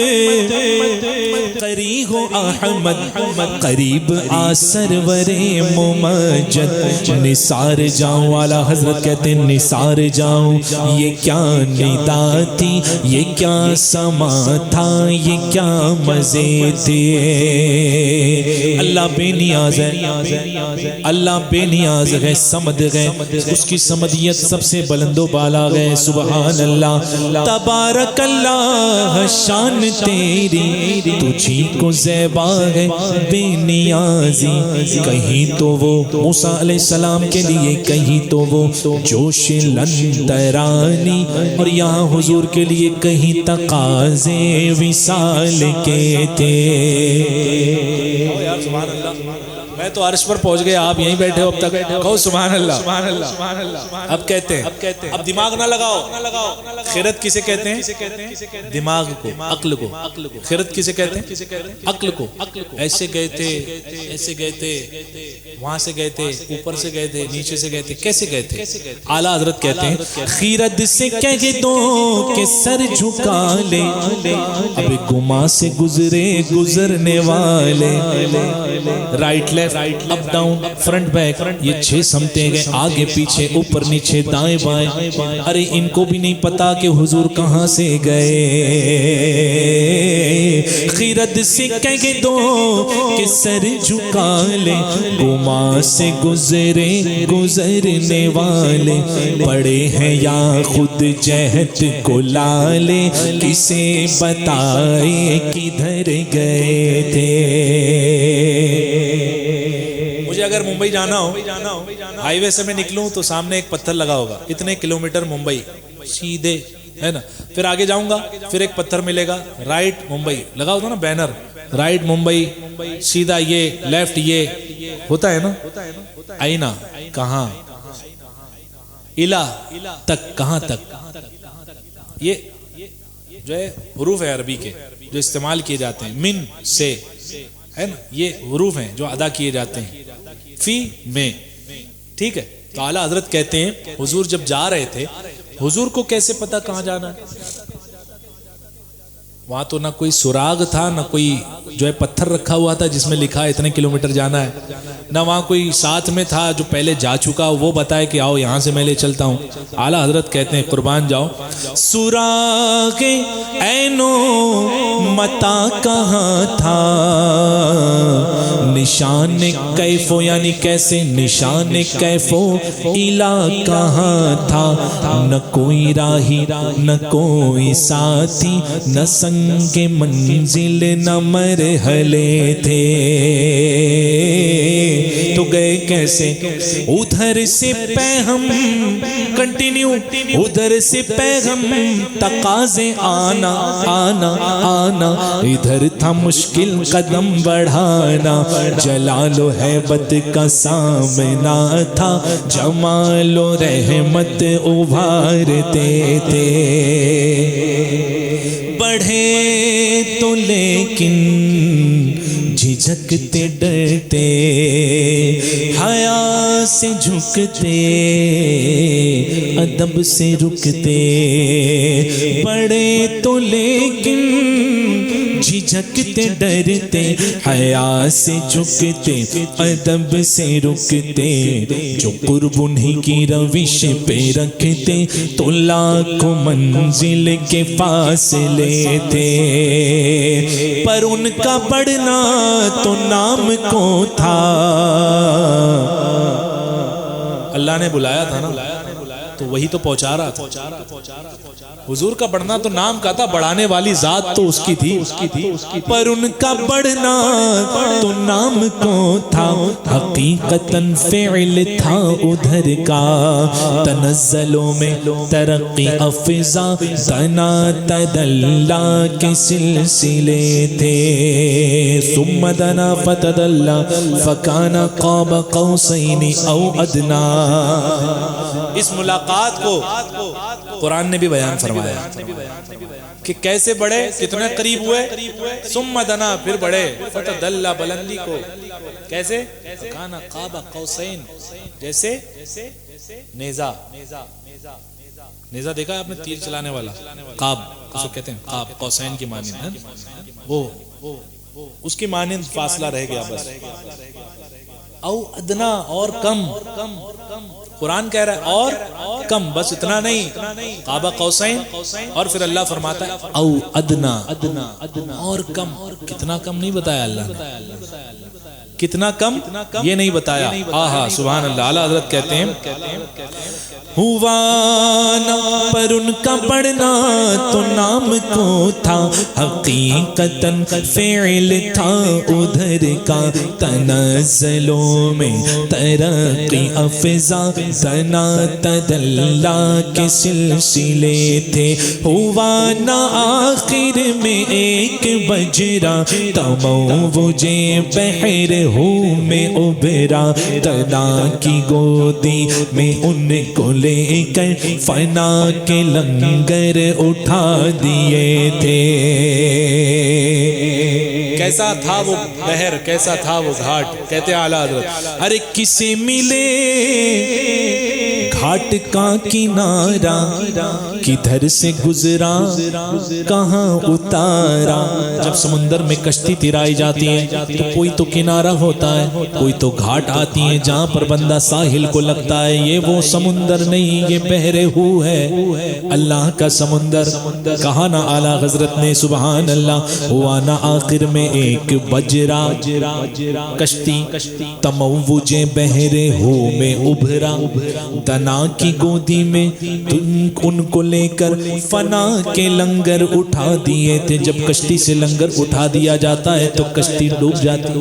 قریب احمد قریب آ سرور ممجد. نثار جاؤں, والا حضرت کہتے ہیں نثار جاؤں. یہ کیا ندا تھی, یہ کیا سما تھا, یہ کیا مزے تھے. اللہ بے نیاز ہے, اللہ بے نیاز ہے, سمد ہے, اس کی سمدیت سب سے بلند و بالا ہے. سبحان اللہ. تبارک اللہ شان تیری, تجھی کو زیبا ہے بے نیازی. کہیں تو وہ موسیٰ علیہ السلام کے لیے, کہیں تو وہ جوش لندرانی, اور یہاں حضور کے لیے کہیں تقاضے وصال کے تھے. سبحان اللہ. میں تو عرش پر پہنچ گیا, آپ یہیں بیٹھے ہو اب تک. کہو سبحان اللہ. اب کہتے ہیں اب دماغ نہ لگاؤ. خیرت کسے کہتے ہیں؟ دماغ کو, عقل کو. خیرت کسے کہتے ہیں؟ عقل کو. ایسے گئے تھے, ایسے گئے تھے, وہاں سے گئے تھے, اوپر سے گئے تھے, نیچے سے گئے تھے, کیسے گئے تھے؟ اعلیٰ حضرت کہتے ہیں خیرت سے کہہ دو کہ سر جھکا لے, اب گما سے گزرے گزرنے والے. Right left, up down, front back, یہ 6 سمتیں گئے, آگے پیچھے, اوپر نیچے, دائیں بائیں. ارے ان کو بھی نہیں پتا کہ حضور کہاں سے گئے. خیرت سے کہہ دو کہ سر جھکا لے, گما سے گزرے گزرنے والے. پڑے ہیں یا خود جہت کو لالے, کسے بتائے کدھر گئے تھے. مجھے اگر ممبئی جانا ہو, ہائی وے سے میں نکلوں تو سامنے ایک پتھر لگا ہوگا, اتنے کلومیٹر ممبئی سیدھے, ہے نا. پھر آگے جاؤں گا, پھر ایک پتھر ملے گا, رائٹ ممبئی لگا ہوتا نا بینر, رائٹ ممبئی, سیدھا یہ, لیفٹ یہ ہوتا ہے نا. آئینہ کہاں, الہ تک, کہاں تک. یہ جو ہے حروف ہے عربی کے جو استعمال کیے جاتے ہیں, من سے, ہے نا, یہ حروف ہیں جو ادا کیے جاتے ہیں فی میں. ٹھیک ہے. تو اعلیٰ حضرت کہتے ہیں حضور جب جا رہے تھے حضور کو کیسے پتا کہاں جانا ہے؟ وہاں تو نہ کوئی سراغ تھا، نہ کوئی جو ہے پتھر رکھا ہوا تھا جس میں لکھا ہے اتنے کلومیٹر جانا ہے، نہ وہاں کوئی ساتھ میں تھا جو پہلے جا چکا وہ بتائے کہ آؤ یہاں سے میں لے چلتا ہوں۔ اعلیٰ حضرت کہتے ہیں قربان جاؤ، سراغ عینو متا کہاں تھا، نشان کیفو یعنی کیسے، نشان کیفو الا کہاں تھا، نہ کوئی راہی نہ کوئی ساتھی، نہ سنگ منزل نہ مرحلے تھے، تو گئے کیسے؟ ادھر سے پیغام کنٹینیو، ادھر سے پیغام تقاضے آنا آنا آنا، ادھر تھا مشکل قدم بڑھانا، جلال و ہیبت کا سامنا تھا، جمال و رحمت ابھارتے تھے، بڑھے تو لیکن جھجکتے ڈرتے، حیا سے جھکتے ادب سے رکتے، بڑے تو لیکن جھجکتے ڈرتے، حیا سے جھکتے ادب سے رکتے، جو قرب انہی کی روش پہ رکھتے تو لاکھوں منزل کے فاصلے تھے، پر ان کا بڑھنا تو نام کو تھا، اللہ نے بلایا تھا نا تو وہی تو پہنچا رہا تھا۔ حضور کا بڑھنا تو نام کا تھا، بڑھانے والی ذات تو اس کی تھی، پر ان کا بڑھنا تو نام کو تھا، حقیقتاً فعل تھا ادھر کا، تنزلوں میں ترقی افزا دنا تدلا کے سلسلے تھے، ثم دنا فتدلا فکان قاب قوسین او ادنا۔ اس ملاقات کو قرآن نے بھی بیان فرمایا کہ کیسے بڑھے، کتنے قریب ہوئے، ثم دنا پھر بڑھے، فتدلا بلندی کو کیسے، کان قاب قوسین جیسے نیزہ، نیزہ دیکھا ہے آپ نے تیر چلانے والا، قاب اسے کہتے ہیں، قاب قوسین کی مانند ہے، وہ اس کی مانند فاصلہ رہ گیا بس، او ادنا اور کم، قرآن کہہ رہا ہے اور کم، بس اتنا نہیں، قاب قوسین، اور پھر اللہ فرماتا ہے او ادنا، اور کم، کتنا کم نہیں بتایا اللہ نے، کتنا کم یہ نہیں بتایا، آہا سبحان اللہ۔ اعلیٰ حضرت کہتے ہیں ہوا نہ پر ان کا بڑھنا تو نام کو تھا، حقیقتاً فعل تھا ادھر کا، تنزلوں میں ترقی افزا دنا تدلا کے سلسلے تھے، ہوا نہ آخر میں ایک بجرا، تموجے بحر ہوں میں ابھرا، تنا کی گودی میں ان کو لے کر فنا کے لنگر اٹھا دیے تھے۔ کیسا تھا وہ بحر، کیسا تھا وہ گھاٹ، کہتے ہیں اعلیٰ حضرت، ارے کسے ملے گھاٹ کا کنارہ، کدھر سے گزرا کہاں اتارا۔ جب سمندر میں کشتی تیرائی جاتی ہے تو کوئی تو کنارہ ہوتا ہے، کوئی تو گھاٹ آتی ہیں جہاں پر بندہ ساحل کو لگتا ہے، یہ وہ سمندر نہیں، یہ بحر ہو ہے، اللہ کا سمندر۔ کہا نا اعلیٰ حضرت نے سبحان اللہ، ہوا نا آخر میں ایک بجرا کشتی، تموج بحر ہو میں ابھرا، دنا کی گودی میں ان کو لے کر فنا کے لنگر اٹھا دیے تھے۔ جب کشتی سے لنگر اٹھا دیا جاتا ہے تو کشتی ڈوب جاتی،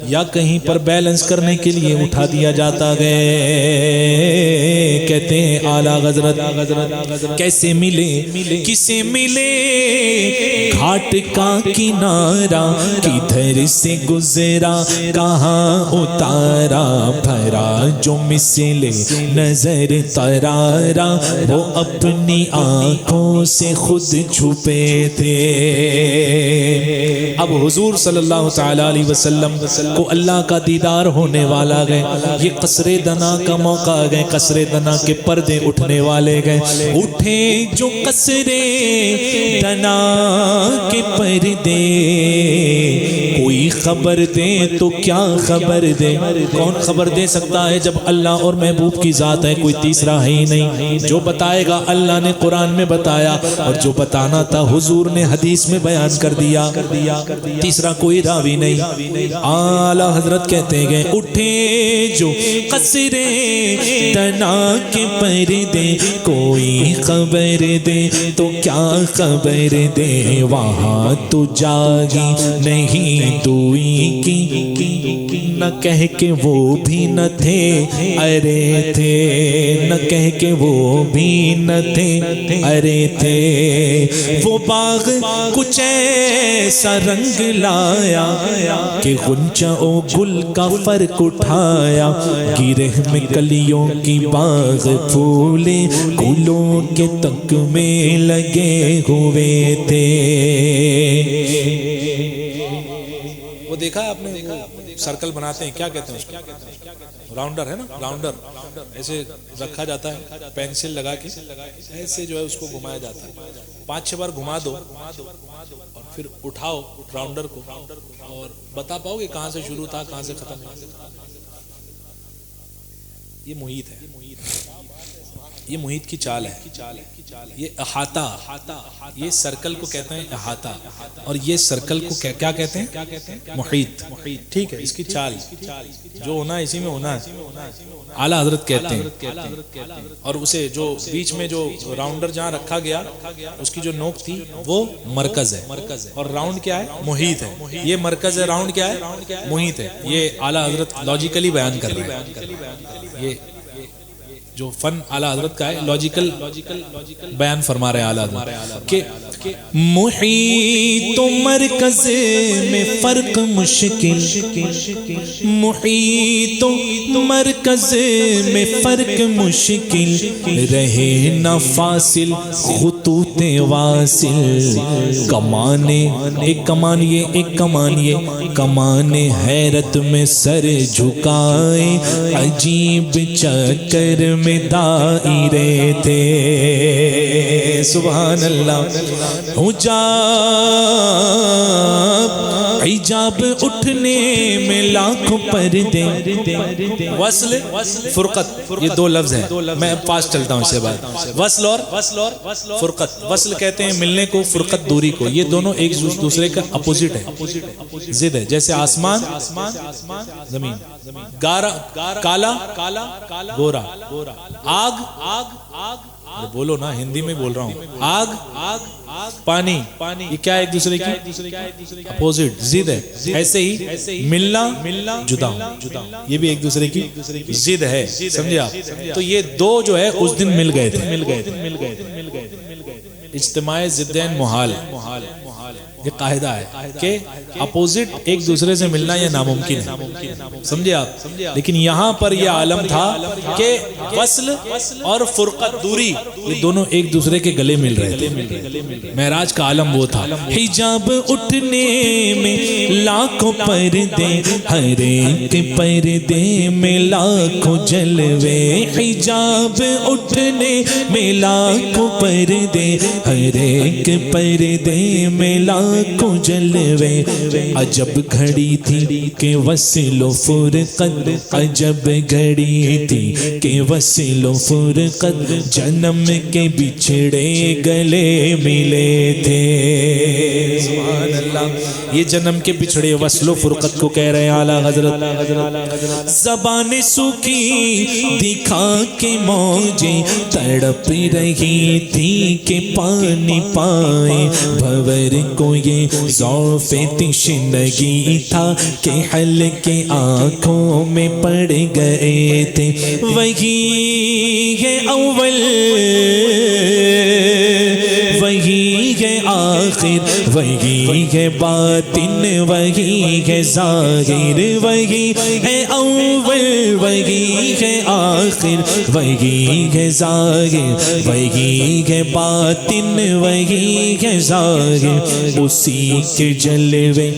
یا کہیں پر بیلنس کرنے کے لیے اٹھا دیا جاتا ہے۔ کہتے ہیں اعلیٰ حضرت کیسے ملے، کسے ملے گھاٹ کا کنارہ، کدھر سے گزرا کہاں اتارا، بھرا جو مثل نظر ترارا وہ اپنی آنکھوں سے خود چھپے تھے۔ اب حضور صلی اللہ تعالی علیہ وسلم کو اللہ کا دیدار ہونے والا گئے، یہ قصر دنا کا موقع گئے، قصر دنا کے پردے اٹھنے والے گئے۔ اٹھے جو قصر دنا کے پردے، کوئی خبر دے تو کیا خبر دے؟ کون خبر دے سکتا ہے جب اللہ اور محبوب کی ذات ہے؟ کوئی تیسرا ہے ہی نہیں۔ جو بتائے گا اللہ نے قرآن میں بتایا، اور جو بتانا تھا حضور نے حدیث میں بیان کر دیا، تیسرا کوئی راوی نہیں۔ اعلیٰ حضرت کہتے گئے اٹھے جو قصر دنا کے پردے، کوئی خبر دے تو کیا خبر دے؟ وہاں تو جاگی نہیں دوئی کی، نہ کہہ کے وہ بھی نہ تھے ارے تھے، نہ کہہ کے وہ بھی نہ تھے ارے تھے۔ وہ باغ کچھ ایسا رنگ لایا کہ غنچہ و گل کا فرق اٹھایا، گرہ میں کلیوں کی باغ پھولے گلوں کے تک میں لگے ہوئے تھے۔ وہ دیکھا آپ نے سرکل بناتے ہیں، کیا کہتے ہیں اس کو؟ راؤنڈر ہے نا، راؤنڈر ایسے رکھا جاتا ہے، پینسل لگا کے ایسے جو ہے اس کو گھمایا جاتا ہے، 5-6 بار گھما دو اور پھر اٹھاؤ راؤنڈر کو، اور بتا پاؤ گے کہاں سے شروع تھا کہاں سے ختم ہوا؟ یہ محیط ہے، یہ محیط کی چال ہے، یہ احاطہ، یہ سرکل کو کہتے ہیں احاطہ، اور یہ سرکل کو کیا کہتے ہیں؟ محیط۔ ٹھیک ہے، اس کی چال جو ہونا ہے اسی میں ہونا ہے، اعلیٰ حضرت کہتے ہیں۔ اور اسے جو بیچ میں جو راؤنڈر جہاں رکھا گیا اس کی جو نوک تھی وہ مرکز ہے، اور راؤنڈ کیا ہے؟ محیط ہے۔ یہ مرکز ہے، راؤنڈ کیا ہے؟ محیط ہے۔ یہ اعلیٰ حضرت لاجیکلی بیان کر رہے ہیں، یہ جو فن اعلیٰ حضرت کا ہے لاجیکل بیان فرما رہے ہیں اعلیٰ حضرت کہ محیط و مرکز میں فرق مشکل، محیط و مرکز میں فرق مشکل، رہے نہ فاصل خطوط واصل، کمانے ایک کمان یہ ایک کمان یہ، کمان حیرت میں سر جھکائے، عجیب چکر میں دائرے تھے۔ سبحان اللہ۔ حجاب اٹھنے میں لاکھوں پردے، وصل فرقت، یہ دو لفظ ہیں، میں پاس چلتا ہوں اس سے بعد۔ وصل اور فرقت، وصل کہتے ہیں ملنے کو، فرقت دوری کو، یہ دونوں ایک دوسرے کا اپوزٹ ہے، ضد ہے، جیسے آسمان زمین، گارا کالا گورا، آگ بولو نا، ہندی میں بول رہا ہوں، آگ پانی، یہ کیا ہے؟ ایک دوسرے کی اپوزٹ، ضد ہے۔ ایسے ہی ملنا جدا، یہ بھی ایک دوسرے کی ضد ہے، سمجھے آپ؟ تو یہ دو جو ہے اس دن مل گئے تھے، اجتماع ضدین محال، یہ قاعدہ ہے کہ اپوزٹ ایک دوسرے سے ملنا یہ ناممکن ہے، سمجھے آپ؟ لیکن یہاں پر یہ عالم تھا کہ وصل اور فرقت دوری، یہ دونوں ایک دوسرے کے گلے مل رہے تھے۔ معراج کا عالم وہ تھا۔ حجاب اٹھنے میں لاکھوں پردے، ہر ایک پردے میں لاکھوں جلوے، حجاب اٹھنے میں لاکھوں پردے، ہر ایک پردے میں لاکھوں جلوے، عجب گھڑی تھی کہ وصل و فرقت، عجب گھڑی تھی کہ وصل و فرقت، جنم کے بچھڑے گلے ملے تھے۔ سبحان اللہ، یہ جنم کے بچھڑے وصل و فرقت کو کہہ رہے ہیں اعلیٰ حضرت۔ زبان سوکھی دکھا کے موجیں تڑپ رہی تھی کہ پانی پائے، بھور کو یہ ضعف تشنگی تھا کہ حلقے آنکھوں میں پڑ گئے تھے، وہی ہے اول وہی ہے آخر آخر وہی ہے باطن وہی ہے ظاہر وہی ہے اول وہی ہے آخر وہی ہے ظاہر وہی ہے باطن وہی ہے ظاہر اسی کے جلوے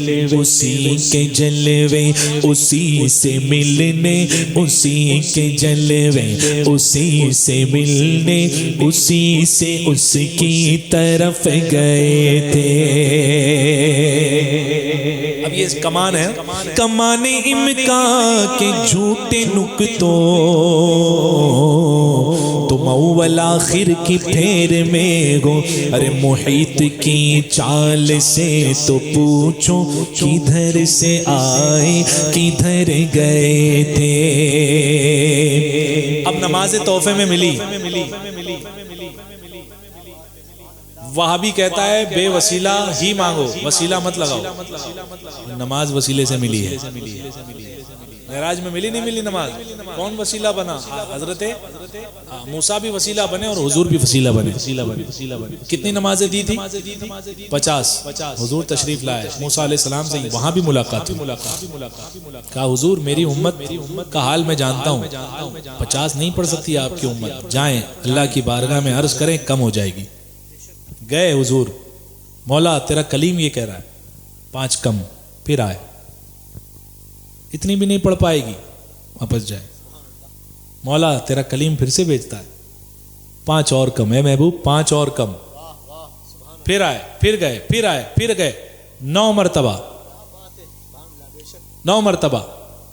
اسی کے جلوے اسی سے ملنے اسی کے جلوے اسی سے ملنے اسی سے اس کی طرف گئے تھے. اب یہ کمان ہے، کمان امکان کے جھوٹے نکتوں تم اول آخر کی پھیر میں ہو. ارے محیط کی چال سے تو پوچھو کدھر سے آئے کدھر گئے تھے. اب نماز تحفے میں ملی. وہابی کہتا ہے بے وسیلہ ہی مانگو، وسیلہ مت لگاؤ. نماز وسیلے سے ملی ہے. معراج میں ملی نہیں ملی نماز؟ کون وسیلہ بنا؟ حضرت موسیٰ بھی وسیلہ بنے اور حضور بھی وسیلہ بنے. کتنی نمازیں دی تھی؟ 50. حضور تشریف لائے، موسیٰ علیہ السلام سے وہاں بھی ملاقات ہوئی. کہا حضور میری امت کا حال میں جانتا ہوں، 50 نہیں پڑھ سکتی آپ کی امت، جائیں اللہ کی بارگاہ میں عرض کریں کم ہو جائے گی. گئے حضور، مولا تیرا کلیم یہ کہہ رہا ہے 5 کم. پھر آئے، اتنی بھی نہیں پڑھ پائے گی، واپس جائے. مولا تیرا کلیم پھر سے بھیجتا ہے 5 اور کم. اے محبوب 5 اور کم. پھر آئے، پھر گئے، پھر آئے، پھر گئے. 9 مرتبہ، 9 مرتبہ.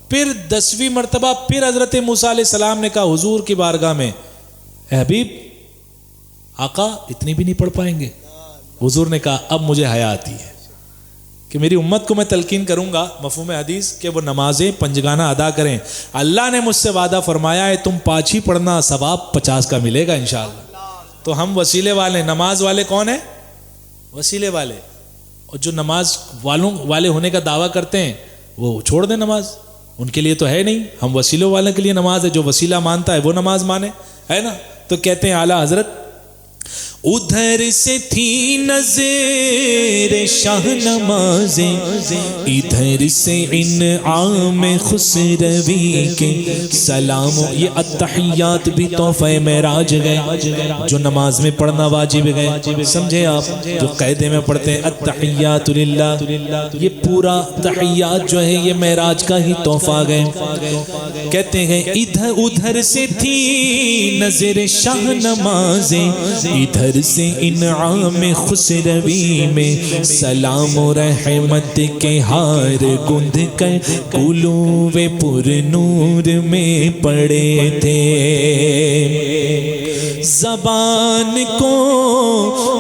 پھر 10ویں مرتبہ پھر حضرت موسیٰ علیہ السلام نے کہا حضور کی بارگاہ میں اے حبیب آقا اتنی بھی نہیں پڑھ پائیں گے. حضور نے کہا اب مجھے حیا آتی ہے کہ میری امت کو میں تلقین کروں گا مفہوم حدیث کہ وہ نمازیں پنجگانہ ادا کریں. اللہ نے مجھ سے وعدہ فرمایا ہے تم 5 ہی پڑھنا، ثواب 50 کا ملے گا انشاءاللہ. تو ہم وسیلے والے، نماز والے کون ہیں؟ وسیلے والے. اور جو نماز والے ہونے کا دعویٰ کرتے ہیں وہ چھوڑ دیں نماز، ان کے لیے تو ہے نہیں. ہم وسیلوں والے کے لیے نماز ہے، جو وسیلہ مانتا ہے وہ نماز مانے، ہے نا. تو کہتے ہیں اعلیٰ حضرت ادھر سے تھی نظر شاہ نمازیں ادھر سے انعام خسروی کے سلام. یہ التحیات بھی تحفہ معراج گئے جو نماز میں پڑھنا واجب گئے. سمجھے آپ؟ جو قاعدے میں پڑھتے ہیں التحیات للہ، یہ پورا تحیات جو ہے یہ معراج کا ہی تحفہ گئے. کہتے ہیں ادھر سے تھی نظر شاہ نمازیں ادھر سے انعام خسروی میں سلام و رحمت کے ہار گندھ کر قلوب پر نور میں پڑے تھے. زبان کو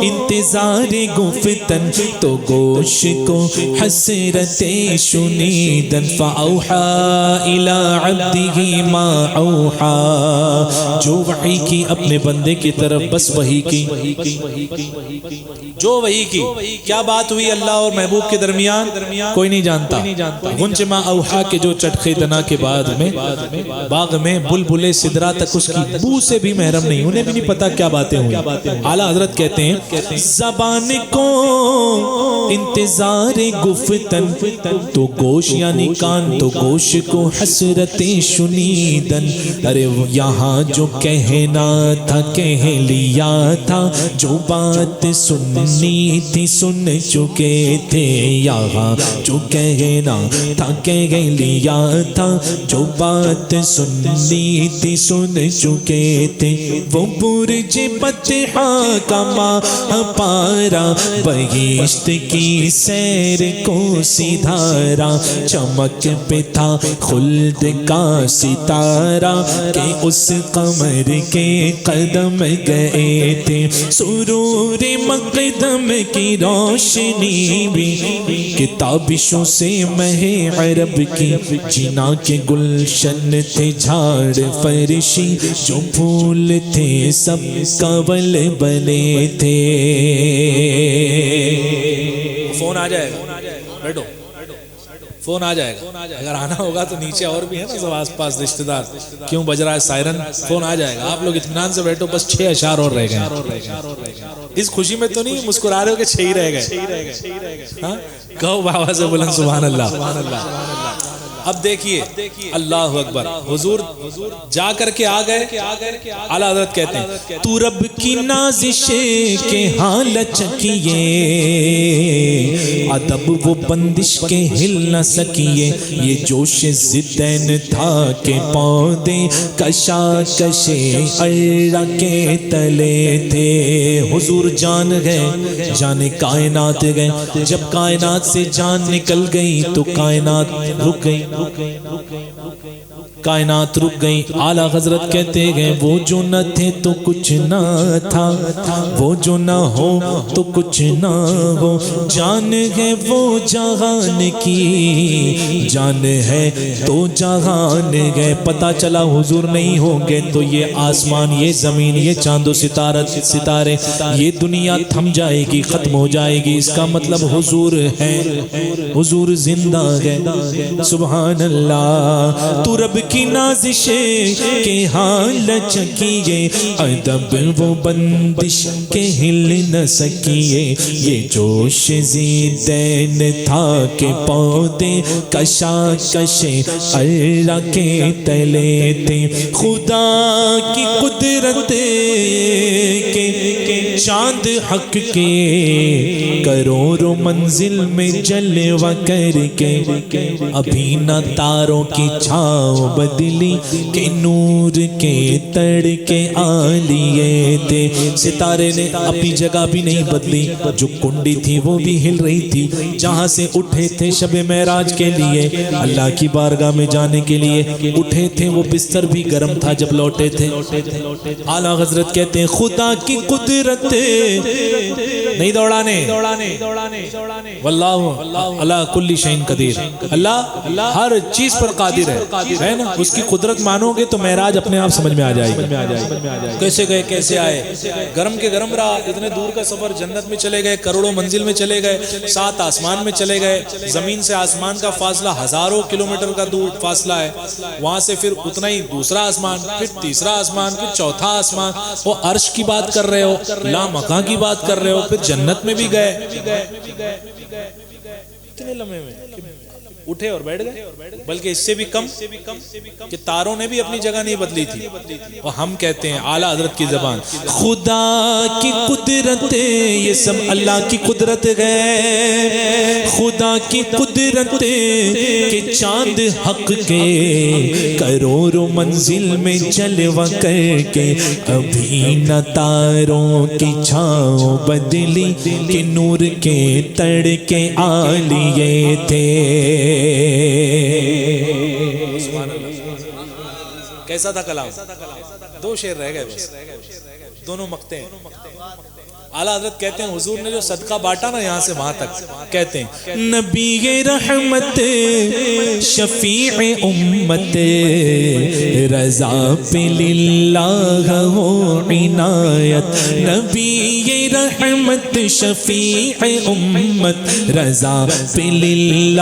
انتظار گفتن تو گوش کو حسرت شنیدن فاوحا الی عبدہ ما اوحا. جو وحی کی اپنے بندے کی طرف بس وحی کی، جو وحی کی. کیا بات ہوئی اللہ اور محبوب کے درمیان؟ کوئی نہیں جانتا. غنچ ما اوحا کے جو چٹخے دنا کے بعد میں باغ میں بلبلے سدرا تک اس کی بو سے بھی محرم نہیں، انہیں بھی نہیں پتا کیا باتیں ہوئی. اعلیٰ حضرت کہتے ہیں زبان کو انتظار گفتن تو گوش یعنی کان تو گوش کو حسرت شنیدن. ارے یہاں جو کہنا تھا کہہ لیا تھا، جو بات سننی تھی سن چکے تھے. یہاں جو کہنا تھا کہہ لیا تھا، جو بات سننی تھی سن چکے تھے. وہ برج بطحا کا ماہ پارا بہشت کی سیر کو سدھارا. چمک پہ تھا خلد کا ستارہ کہ اس قمر کے قدم گئے تھے. سرور مقدم کی روشنی بھی کتابشوں سے مہ عرب کی جنا کے گلشن تھے جھاڑ فرشی جو پھول تھے سب کنول بنے تھے. فون آ جائے گا، بیٹھو فون آ جائے گا، اگر آنا ہوگا تو نیچے اور بھی ہے نا سب آس پاس رشتہ دار، کیوں بج رہا ہے سائرن، فون آ جائے گا، آپ لوگ اطمینان سے بیٹھو، بس 6 اشعار اور رہ گئے، اس خوشی میں تو نہیں مسکرا رہے ہو کہ 6 ہی رہ گئے، ہاں کہو بابا سے بلند سبحان اللہ۔ اب دیکھیے اللہ اکبر، حضور جا کر کے آ گئے، اعلیٰ حضرت کہتے ہیں تو رب کی نازش کے حالت کیے، ادب وہ بندش کے ہل نہ سکیے، یہ جوش زدین تھا کہ پودے کشاکشے ارڑا کے تلے تھے۔ حضور جان گئے، جان کائنات گئے، جب کائنات سے جان نکل گئی تو کائنات رک گئی، کائنات رک گئی۔ اعلیٰ حضرت کہتے گئے وہ جو نہ تھے تو کچھ نہ تھا، وہ جو نہ ہو تو کچھ نہ ہو، جان ہے وہ جہان کی، جان ہے تو جہان گئے۔ پتہ چلا حضور نہیں ہوں گے تو یہ آسمان، یہ زمین، یہ چاند و ستارے، یہ دنیا تھم جائے گی، ختم ہو جائے گی۔ اس کا مطلب حضور ہے، حضور زندہ ہے، سبحان اللہ۔ تو رب کی نازش کے حال چکیے، ادب وہ بندش کے ہل نہ سکیے، یہ جوش زیدین تھا کہ پودے کشاکش ارڑا کے تلے تھے۔ خدا کی قدرت کے چاند حق کے کروڑوں منزل میں جلوہ کر کے، ابھی نہ تاروں کی چھاؤں بدلی کہ نور کے تڑکے آلیے تھے۔ ستارے نے اپنی جگہ بھی نہیں بدلی، جو کنڈی تھی وہ بھی ہل رہی تھی، جہاں سے اٹھے تھے شب معراج کے لیے، اللہ کی بارگاہ میں جانے کے لیے اٹھے تھے، وہ بستر بھی گرم تھا جب لوٹے تھے۔ اعلیٰ حضرت کہتے ہیں خدا کی قدرت نہیں دوڑانے، واللہ اللہ کل شیء قدیر، اللہ ہر چیز پر قادر ہے نا۔ اس کی قدرت مانو گے تو معراج اپنے آپ سمجھ میں آ جائے گی۔ کیسے گئے، کیسے آئے، گرم کے گرم رہا، اتنے دور کا سفر، جنت میں چلے گئے، کروڑوں منزل میں چلے گئے، 7 آسمان میں چلے گئے، زمین سے آسمان کا فاصلہ ہزاروں کلومیٹر کا دور فاصلہ ہے، وہاں سے پھر اتنا ہی دوسرا آسمان، پھر تیسرا آسمان، پھر چوتھا آسمان، وہ عرش کی بات کر رہے ہو، لامکاں کی بات کر رہے ہو، پھر جنت میں بھی گئے، اتنے لمحے میں اٹھے اور بیٹھ گئے، بلکہ اس سے بھی کم کہ تاروں نے بھی اپنی جگہ نہیں بدلی تھی۔ اور ہم کہتے ہیں اعلیٰ حضرت کی زبان، خدا کی قدرت، یہ سب اللہ کی قدرت ہے، خدا کی قدرت کہ چاند حق کے کروڑوں منزل میں جلوہ کر کے، ابھی نہ تاروں کی چھاؤں بدلی کہ نور کے تڑکے آلیے تھے۔ کیسا تھا کلام؟ 2 شعر رہ گئے بس، دونوں مقطع ہیں۔ اعلیٰ حضرت کہتے ہیں حضور نے جو صدقہ بانٹا نا یہاں سے وہاں تک، کہتے ہیں نبی رحمت شفیع امت، رضا پہ للہ ہو عنایت، نبی رحمت شفیع امت، رضا پہ للہ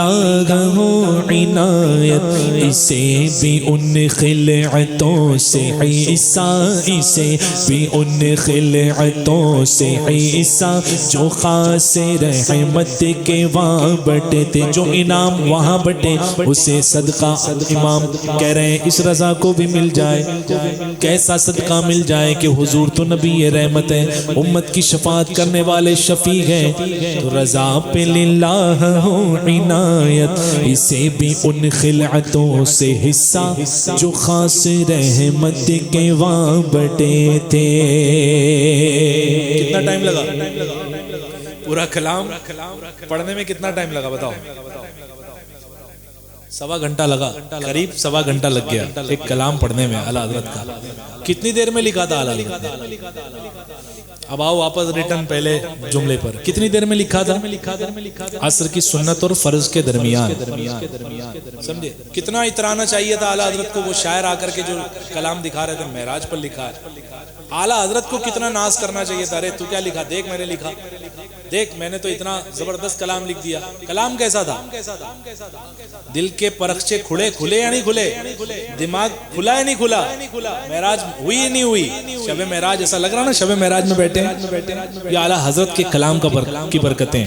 ہو عنایت، اسے بھی ان خلعتوں سے عیسیٰ، اسے بھی ان خلعتوں سے عیسیٰ جو خاص رحمت کے وہاں بٹے تھے، جو انعام وہاں بٹے، اسے صدقہ امام کہہ رہے ہیں اس رضا کو بھی مل جائے۔ کیسا صدقہ مل جائے کہ حضور تو نبی رحمت ہے، امت کی شفاعت کرنے والے شفیع ہیں، تو رضا پہ للہ ہو عنایت، اسے بھی ان خلعتوں سے حصہ جو خاص رحمت کے وہاں بٹے تھے۔ کتنا ٹائم لگا پورا کلام پڑھنے میں؟ کتنا ٹائم لگا بتاؤ؟ 1.25 گھنٹہ لگا، قریب 1.25 گھنٹہ لگ گیا ایک کلام پڑھنے میں اعلیٰ حضرت کا۔ کتنی دیر میں لکھا تھا اعلیٰ حضرت نے؟ اب آؤ واپس ریٹرن پہلے جملے پر، کتنی دیر میں لکھا تھا؟ عصر کی سنت اور فرض کے درمیان، سمجھے؟ کتنا اترانا چاہیے تھا اعلیٰ حضرت کو، وہ شاعر آ کر کے جو کلام دکھا رہے تھے معراج پر لکھا ہے، اعلیٰ حضرت کو کتنا ناز کرنا چاہیے تھا، ارے تو کیا لکھا، دیکھ میں نے لکھا، دیکھ میں نے تو اتنا زبردست کلام لکھ دیا. کلام کیسا تھا؟ دل کے پرخچے کھلے یا نہیں کھلے؟ دماغ کھلا یا نہیں کھلا؟ معراج ہوئی یا نہیں ہوئی؟ شب معراج ایسا لگ رہا نا شب معراج میں بیٹھے. یہ اعلیٰ حضرت کے کلام کی برکتیں.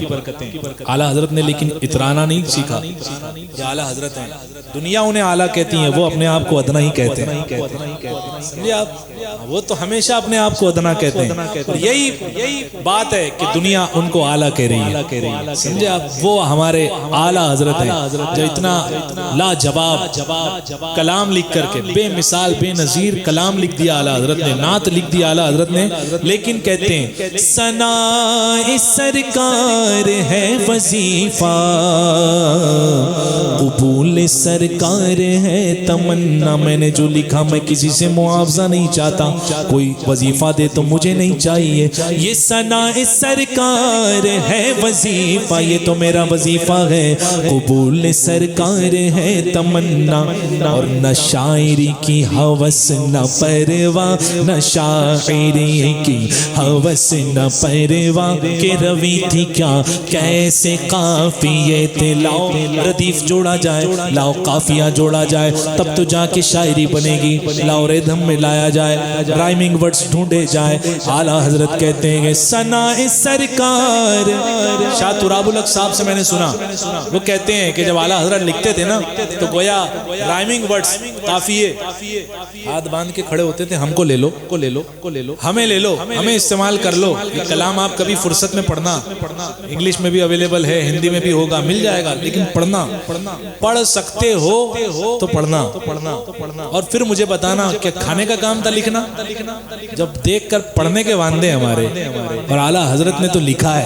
اعلیٰ حضرت نے لیکن اترانا نہیں سیکھا. یہ اعلیٰ حضرت ہیں, دنیا انہیں اعلیٰ کہتی ہیں, وہ اپنے آپ کو ادنا ہی کہتے ہیں. سمجھے آپ؟ وہ تو ہمیشہ اپنے آپ کو ادنا کہتے ہیں. یہی بات ہے کہ دنیا ان کو اعلیٰ کہہ رہی ہے. سمجھے آپ؟ وہ ہمارے اعلیٰ حضرت ہیں جو اتنا لاجواب کلام لکھ کر کے, بے مثال بے نظیر کلام لکھ دیا اعلیٰ حضرت نے, نعت لکھ دیا اعلیٰ حضرت نے. لیکن کہتے ہیں ثناء سرکار ہے وظیفہ, قبول سرکار ہے تمنا. میں نے جو لکھا میں کسی سے معاوضہ نہیں چاہتا, کوئی وظیفہ دے تو مجھے نہیں چاہیے. یہ ثناء سرکار ہے وظیفہ, یہ تو میرا وظیفہ ہے. قبول سرکار ہے تمنا, اور نہ شاعری کی ہوس نہ پرواہ, نہ شاعری کی ہوس نہ پرواہ, کہ روی تھی کیا کیسے قافیے تھے. لاؤ ردیف جوڑا جائے, لاؤ قافیہ جوڑا جائے, تب تو جا کے شاعری بنے گی. لاؤ ریدھم میں لایا جائے, رائمنگ ورڈز ڈھونڈے جائے. اعلیٰ حضرت کہتے ہیں کہ ثناء سرکار. شاہ تراب الحق صاحب سے میں نے سنا, وہ کہتے ہیں کہ جب اعلیٰ حضرت لکھتے تھے نا تو گویا رائمنگ ورڈز قافیے ہاتھ باندھ کے کھڑے ہوتے تھے. ہم کو لے لو, ہمیں لے لو, ہمیں استعمال کر لو. یہ کلام آپ کبھی فرصت میں پڑھنا, انگلش میں بھی اویلیبل ہے, ہندی میں بھی ہوگا, مل جائے گا. لیکن پڑھ سکتے ہو تو پڑھنا, اور پھر مجھے بتانا کہ کھانے کا کام تھا لکھنا. جب دیکھ کر پڑھنے کے واندے ہمارے, اور اعلیٰ حضرت نے تو لکھا ہے,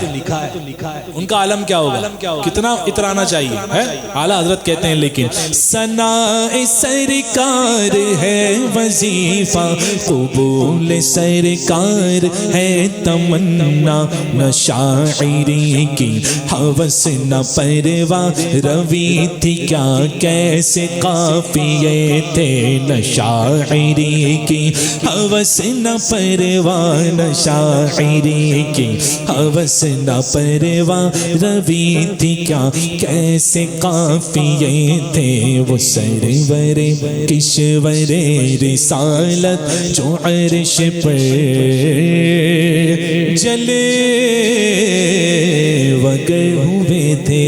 ان کا عالم کیا ہوگا, کتنا اترانا چاہیے ہے. اعلیٰ حضرت کہتے ہیں لیکن ثناء سرکار ہے وظیفہ, قبول سرکار ہے تمنا. نہ شاعری کی ہوس نہ پرواہ, روی تھی کیا کیسے قافیے تھے. نہ شاعری کی ہوس نہ پرواہ, نہ شاعری کی ہوس نہ پرواہ, روی تھی کیا کیسے قافیے تھے. وہ سرور کشور رسالت جو عرش پر جلے وگر ہوئے تھے.